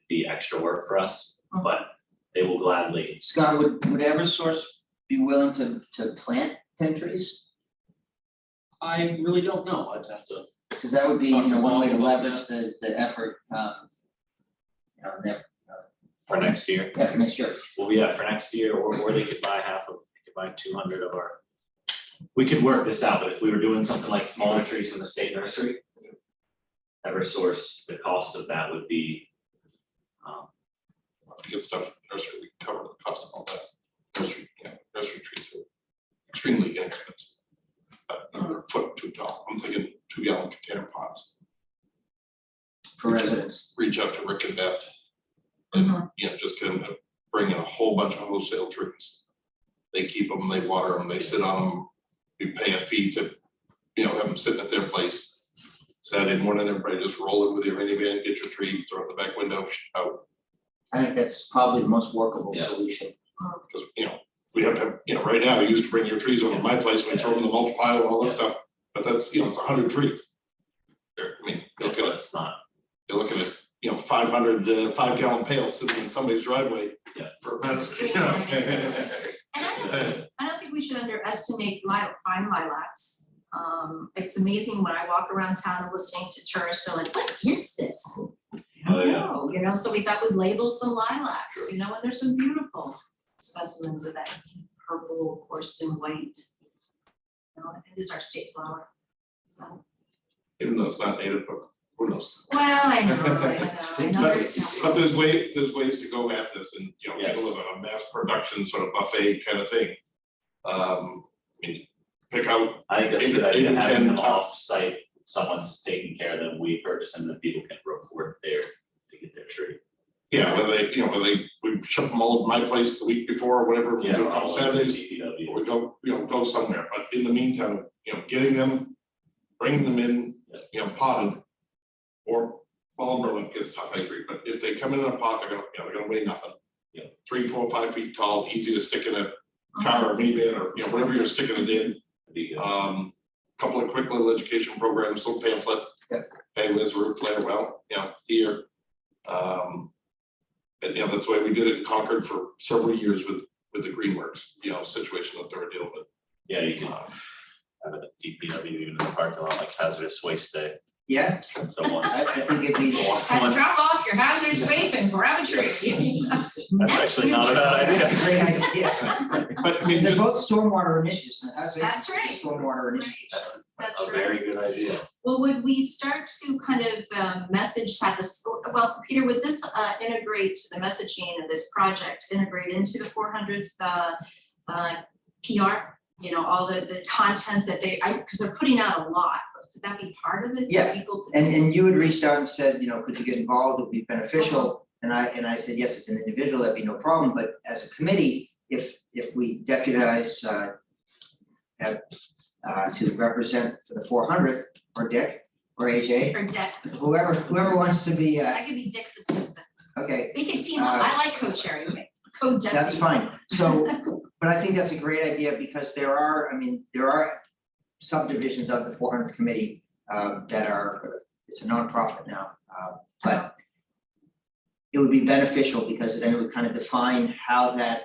be extra work for us, but they will gladly. Scott, would Eversource be willing to plant 10 trees? I really don't know, I'd have to. Because that would be, you Talk to know, one way to Bob about leverage the effort, you know, For next year. yeah, for next year. Well, yeah, for next year, or they could buy half of, they could buy 200 of our. We could work this out, but if we were doing something like smaller trees from the state nursery. Eversource, the cost of that would be. good stuff, nursery, we cover the cost of all that. Nursery, nursery trees are extremely inexpensive. They're a foot too tall, I'm thinking 2-gallon container pots. For residents. Reach out to Rick and Beth. And, just get them to bring in a whole bunch of wholesale trees. They keep them, they water them, they sit on them, you pay a fee to, have them sitting at their place. Saturday morning, everybody just roll in with your minivan, get your tree, throw it in the back window, out. I think that's probably the most workable Yeah. solution. Because, we have to have, right now, I used to bring your trees over to my place, we throw them in the mulch pile and all that stuff, but that's, it's 100 trees. You're looking at, It's not, you're looking at, 500 5-gallon pails sitting in somebody's driveway. Yeah. For a So matter, And I don't think we should underestimate fine lilacs. It's amazing when I walk around town and listening to tourists, they're like, what is this? oh, yeah. No, so we thought we'd label some lilacs, and there's some beautiful specimens of that purple, Corston white. It is our state flower, so. Even though it's not native, but who knows? Well, I know there's. But there's ways to go at this and, Yes. people with a mass production sort of buffet kind of thing. Pick out, I think that's a good Eight idea, or having 10 them top- off-site, someone's taking care of them, we purchase them, then people can report there to get their tree. whether we ship them all to my place the week before or whatever, we Yeah, do a or couple all Saturdays. DPW. Or we go somewhere, but in the meantime, getting them, bringing them in, potted. Or polymer gets tough, I agree, but if they come in a pot, they're gonna weigh nothing. 3, 4, 5 feet tall, easy to stick in a car or minivan or, wherever you're sticking it in. Be good. Couple of quick little education programs, little pamphlet. Yep. Hey, where's the root flare? Well, here. And that's the way we did it in Concord for several years with the Greenworks, situation that they were dealing with. Yeah, you can have a DPW even in the parking lot, like hazardous waste day, Yeah, so once. I think it'd be, Drop off your hazardous waste and grab a tree. That's actually not a bad that's a idea. great idea. But I Because they're mean, both stormwater initiatives, and that's That's right. stormwater initiatives. That's That's a very good idea. Well, would we start to kind of message at the, well, Peter, would this integrate the messaging of this project, integrate into the 400th PR? All the content that because they're putting out a lot, but could that be part of it? So Yeah, people could- And you had reached out and said, could you get involved, it would be beneficial, and I said, yes, as an individual, that'd be no problem, but as a committee, if we deputize to represent for the 400th, or Dick, or AJ, Or Dick, whoever wants to be, I could be Dick's assistant. okay, We could team up. I like co-chairing, co-deputy. that's fine. So, but I think that's a great idea because there are subdivisions of the 400th committee that are, it's a nonprofit now, but it would be beneficial because then it would kind of define how that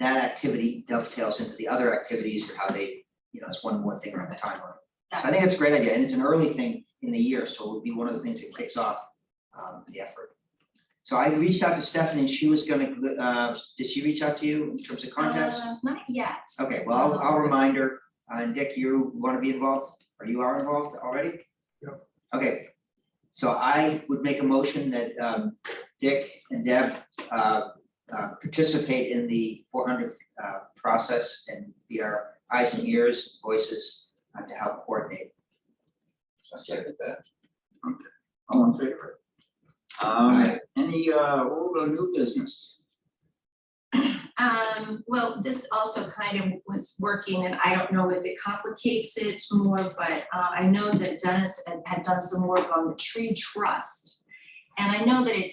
activity dovetails into the other activities or how they, it's one more thing on the timeline. So I think it's a great idea and it's an early thing in the year, so it would be one of the things that kicks off the effort. So I reached out to Stephanie and she was gonna, did she reach out to you in terms of contest? Not yet. Okay, well, I'll remind her, and Dick, you wanna be involved, or you are involved already? Yeah. Okay, so I would make a motion that Dick and Deb participate in the 400th process and be our eyes and ears, voices to help coordinate. I second that. All in favor? Any old or new business? Well, this also kind of was working, and I don't know if it complicates it more, but I know that Dennis had done some work on the tree trust. And I know that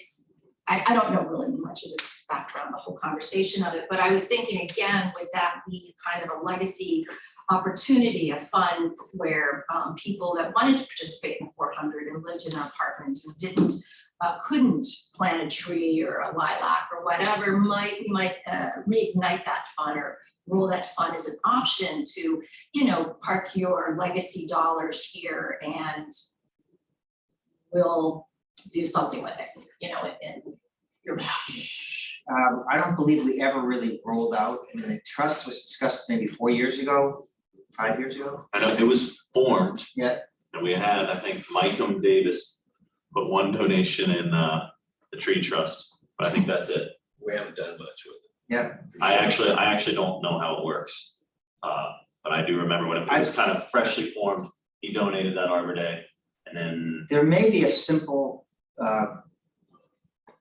I don't know really much of the background, the whole conversation of it, but I was thinking again, would that be kind of a legacy opportunity, a fund where people that wanted to participate in 400 and lived in apartments and couldn't plant a tree or a lilac or whatever, we might reignite that fund or rule that fund as an option to, park your legacy dollars here and we'll do something with it, in your I don't believe we ever really rolled out, the trust was discussed maybe 4 years ago, 5 years ago. I know it was formed. Yeah. And we had, I think, Micah Davis put one donation in the tree trust, but I think that's it. We haven't done much with it. Yeah. for I sure. actually don't know how it works. But I do remember when it was kind of freshly formed, he donated that Arbor Day and then, There may be a simple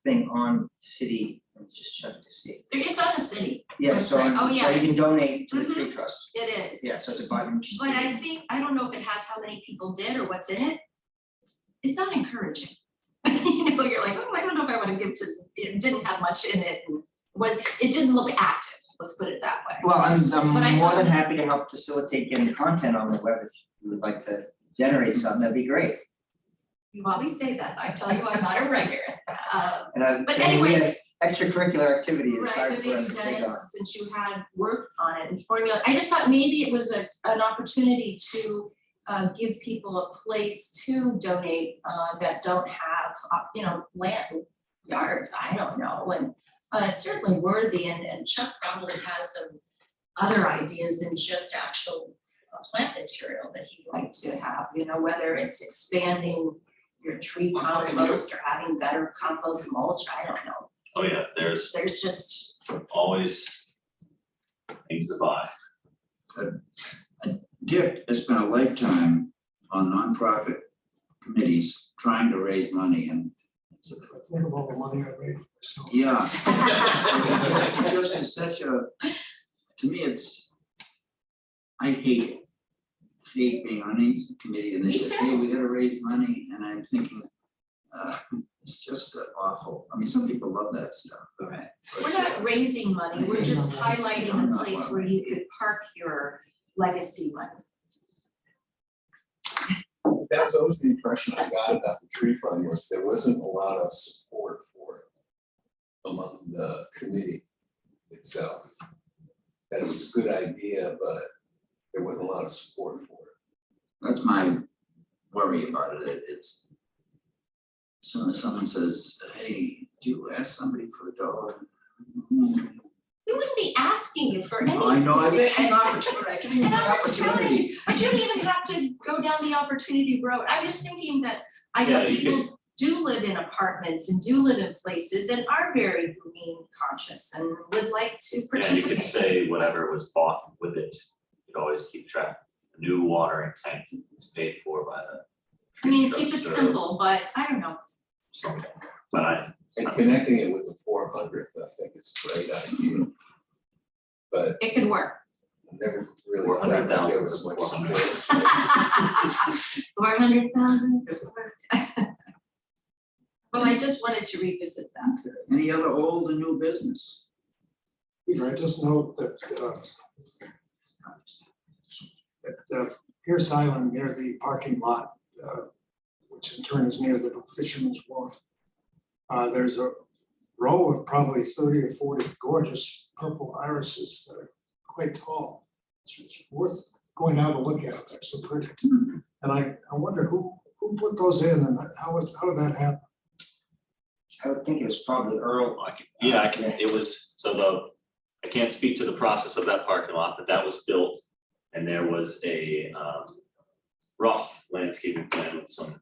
thing on city, let me just check to see. It's on the city. Yeah, so website. Oh, yeah, so you it's- can donate to the Mhm. tree trust. It is. Yeah, so it's a button. But I don't know if it has how many people did or what's in it. It's not encouraging. You're like, I don't know if I want to give to, it didn't have much in it and it didn't look active, let's put it that way. Well, But I I'm more than thought- happy to help facilitate getting content on the web. If you would like to generate something, that'd be great. You always say that, I tell you I'm not a regular. And I'm But saying we anyway- had extracurricular activity is Right, hard but for us maybe to take on. Dennis, since you had worked on it and formula, I just thought maybe it was an opportunity to give people a place to donate that don't have, land yards, I don't know, and it's certainly worthy and Chuck probably has some other ideas than just actual plant material that he'd like to have, whether it's expanding your tree compost or having better compost mulch, I don't know. oh yeah, there's Just, always things to buy. Dick has spent a lifetime on nonprofit committees trying to raise money and it's a, Think of all the money I made, so. yeah. It just is such a, to me, I hate it. Hate being on any committee and they Me say, too. hey, we gotta raise money and I'm thinking, It's just awful. I mean, some people love that stuff. Right. but, We're not raising money, we're just highlighting I'm a not place one. where you could park your legacy money. That was always the impression I got about the tree fund was there wasn't a lot of support for it among the committee itself. That it was a good idea, but there wasn't a lot of support for it. That's my worry about it. It's as soon as someone says, hey, do you ask somebody for $1? We wouldn't be asking you for anything. I know, I think an opportunity, I can even An an opportunity. But you don't even have to go down the opportunity road. I'm just thinking that I know Yeah, you people do live in apartments and do live in places and are very green conscious and would like to Yeah, you participate. could say whatever was bought with it, you'd always keep track. A new watering tank is paid for by the. I mean, tree keep it trust or simple, but I don't know. something. But And connecting it with the 400th, I think is a great idea. But It could work. I never really felt like there was much 400,000. support. 400,000. Well, I just wanted to revisit that. Any other old and new business? Peter, I just note that Pierce Island near the parking lot, which in turn is near the Fisherman's Wharf, there's a row of probably 30 or 40 gorgeous purple irises that are quite tall. It's worth going out to look at, they're so pretty. And I wonder who put those in and how did that happen? I would think it was probably Earl. It was, I can't speak to the process of that parking lot, but that was built. And there was a rough landscaping plan with some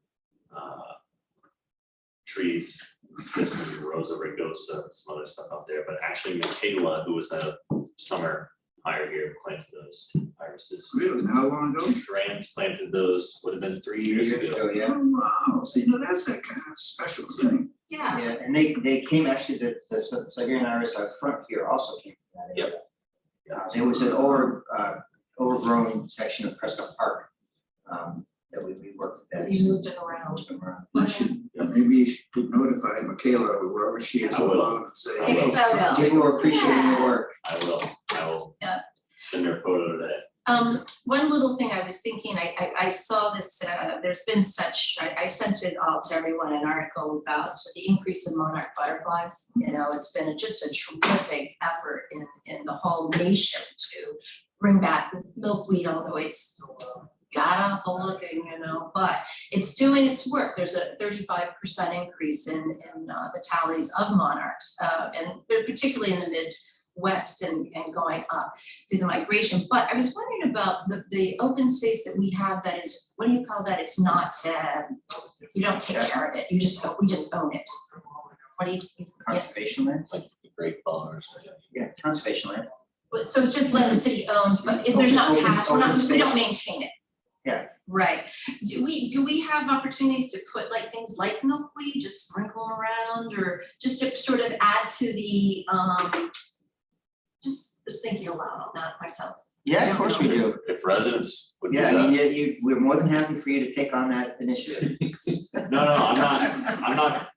trees, there's some Rosa rugosa, and some other stuff out there, but actually Michaela, who was a summer hire here, planted those irises. Really, how long ago? Transplanted those, would have been 3 years ago. Yeah. Oh, wow, see, now that's a kind of special thing. Yeah. Yeah, and they came actually, the Siberian iris out front here also came from that area. There was an overgrown section of Prescott Park that we worked with. You moved it around. I should, maybe you should notify Michaela or wherever she is I will. along and say. Take a photo. People were appreciating your work. I will Yeah. send her a photo today. One little thing I was thinking, I saw this, there's been such, I sent it all to everyone, an article about the increase in monarch butterflies. You know, it's been just a terrific effort in the whole nation to bring back milkweed, although it's god awful looking, you know, but it's doing its work. There's a 35% increase in the tallies of monarchs, and they're particularly in the Midwest and going up through the migration. But I was wondering about the open space that we have that is, what do you call that? It's not, you don't take care of it. We just own it. What do you? Conservation land? Like the great bars. Yeah, conservation land. So it's just land the city owns, but if there's not Open- paths, we open don't space. maintain it. Yeah. Right. Do we have opportunities to put like things like milkweed, just sprinkle them around, or just to sort of add to the, just was thinking aloud on that myself. Yeah, of course we do. If residents would do Yeah, I that. mean, we're more than happy for you to take on that initiative. No, I'm not,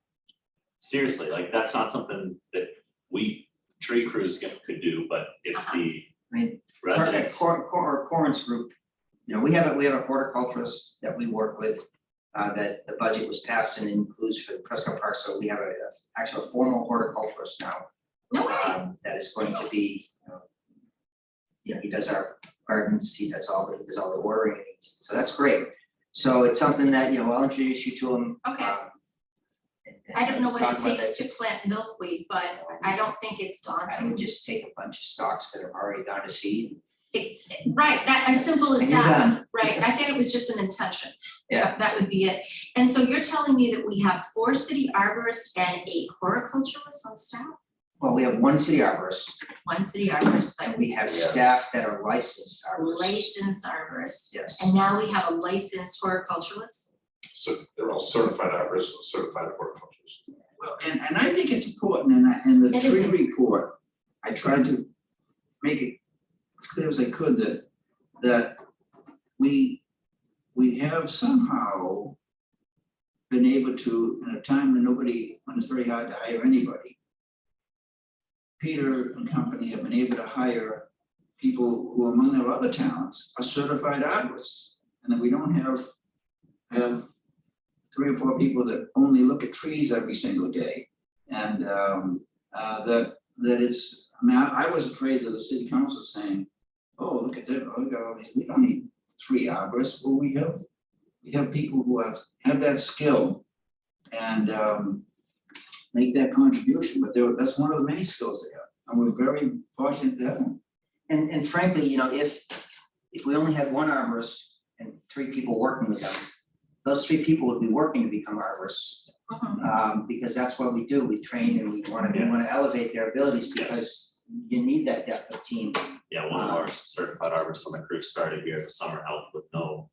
seriously, like, that's not something that we, tree crews could do, but if the I mean, residents. Corin's group, you know, we have a horticulturist that we work with, that the budget was passed and includes for the Prescott Park, so we have actually a formal horticulturist now. No way. That is going to be, you know, he does our gardens, he does all the watering needs, so that's great. So it's something that, you know, I'll introduce you to him. Okay. And I don't know what talk it about takes that. to plant milkweed, but I don't think it's I daunting. would just take a bunch of stalks that have already gone to seed. Right, that, as simple as And you're that, done. right, I think it was just an intention. Yeah. That would be it. And so you're telling me that we have 4 city arborists and 8 horticulturalists on staff? Well, we have one city arborist, 1 city arborist, and but we have Yeah. staff that are licensed arborists. licensed arborists, Yes. and now we have a licensed horticulturalist? So they're all certified arborists, and certified horticulturists. Well, and I think it's important, and in the It tree is. report, I tried to make it as clear as I could that we have somehow been able to, in a time when it's very hard to hire anybody, Peter and company have been able to hire people who, among their other talents, are certified arborists. And then we don't have 3 or 4 people that only look at trees every single day. And that it's, I mean, I was afraid that the city council saying, oh, look at that, oh, we got all these, we don't need 3 arborists. Well, we have people who have that skill and make that contribution, but that's one of the many skills they have. And we're very fortunate to have them. And frankly, you know, if we only had 1 arborist and 3 people working with them, those 3 people would be working to become arborists. Because that's what we do, we train and we wanna elevate their abilities because you need that depth of team. Yeah, one of our certified arborists on the crew started here as a summer help with no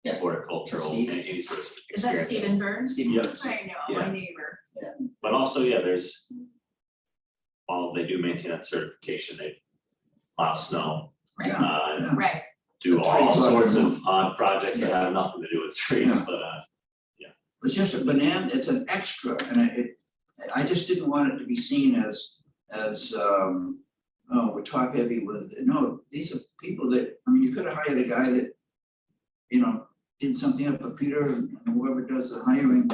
Yeah. horticultural, Steve. any sort of Is that experience. Stephen Burns? Yep. I know, Yeah. my neighbor. But also, yeah, there's, while they do maintain that certification, they plow snow, Right, right. do all Trees. sorts of odd projects that have nothing to do with trees, Yeah. but It's just a banana, it's an extra, and I just didn't want it to be seen as oh, we're top heavy with, no, these are people that, I mean, you could have hired a guy that, you know, did something up, but Peter and whoever does the hiring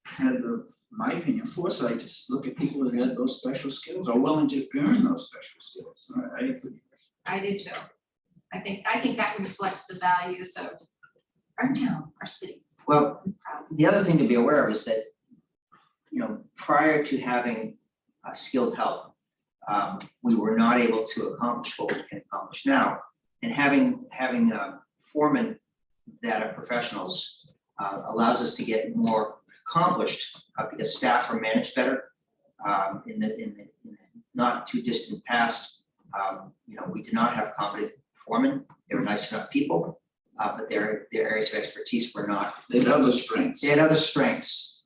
had the, in my opinion, foresight to look at people that had those special skills, are willing to earn those special skills. I agree. I do too. I think that reflects the values of our town, our city. Well, I'm proud. the other thing to be aware of is that, you know, prior to having skilled help, we were not able to accomplish what we can accomplish now. And having foremen that are professionals allows us to get more accomplished because staff are managed better. In the not too distant past, you know, we did not have competent foremen. They were nice enough people, but their areas of expertise were not. They have other strengths. They had other strengths,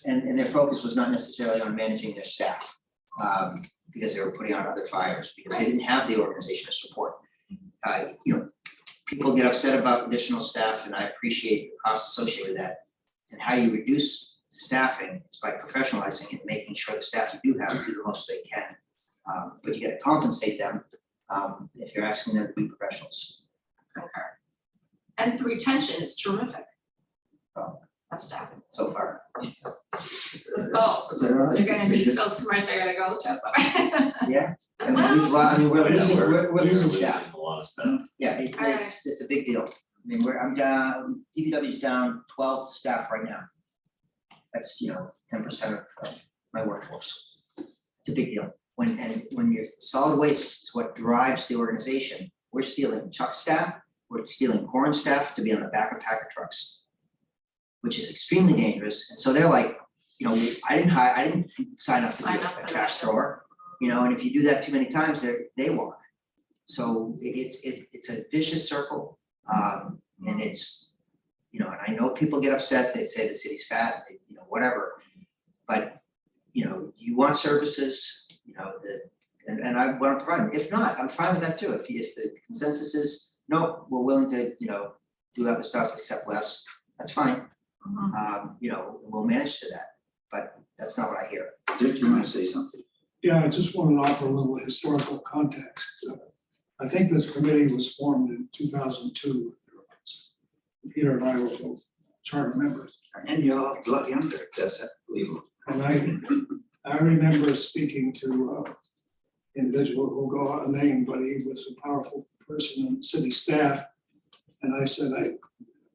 and their focus was not necessarily on managing their staff, because they were putting out other fires, because they didn't have the organizational support. You know, people get upset about additional staff, and I appreciate the cost associated with that. And how you reduce staffing is by professionalizing and making sure the staff you do have do the most they can. But you gotta compensate them, if you're asking them to be professionals. Concur. And the retention is terrific. Oh. Of staff. So far. Oh, Is that all right? they're gonna be so smart, they're gonna go to us. Yeah, I mean, we're yeah, losing, we're we're losing losing staff. a lot of stuff. Yeah, it's a big deal. I mean, I'm down, DPW's down 12 staff right now. That's, you know, 10% of my workforce. It's a big deal. When you're solid waste is what drives the organization, we're stealing Chuck staff, we're stealing corn staff to be on the back of Packer trucks, which is extremely dangerous. And so they're like, you know, I didn't sign up to be a trash thrower, you know, and if you do that too many times, they walk. So it's a vicious circle. And it's, you know, and I know people get upset, they say the city's fat, you know, whatever. But, you know, you want services, you know, and I want to provide them. If not, I'm fine with that too. If the consensus is, no, we're willing to, you know, do other stuff except less, that's fine. You know, we'll manage to that, but that's not what I hear. Dick, you want to say something? Yeah, I just wanted to offer a little historical context. I think this committee was formed in 2002. Peter and I were both charter members. And you're a lot younger, that's unbelievable. And I remember speaking to an individual who will go unnamed, but he was a powerful person on city staff. And I said, I think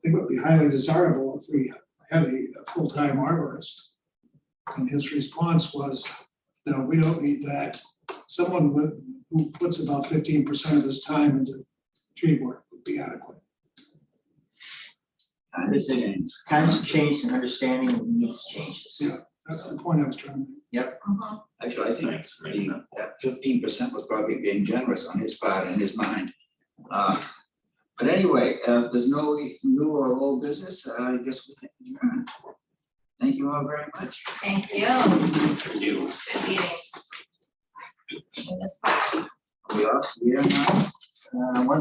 it would be highly desirable if we had a full-time arborist. And his response was, no, we don't need that. Someone who puts about 15% of his time into tree work would be adequate. Times have changed and understanding needs changes. Yeah. That's the point I was trying to make. Actually, I think Thanks for making that. that 15% was probably being generous on his part and his mind. But anyway, if there's no new or old business, I guess we can adjourn. Thank you all very much. Thank you. Thank you. Good meeting. In this part. We off? Yeah. One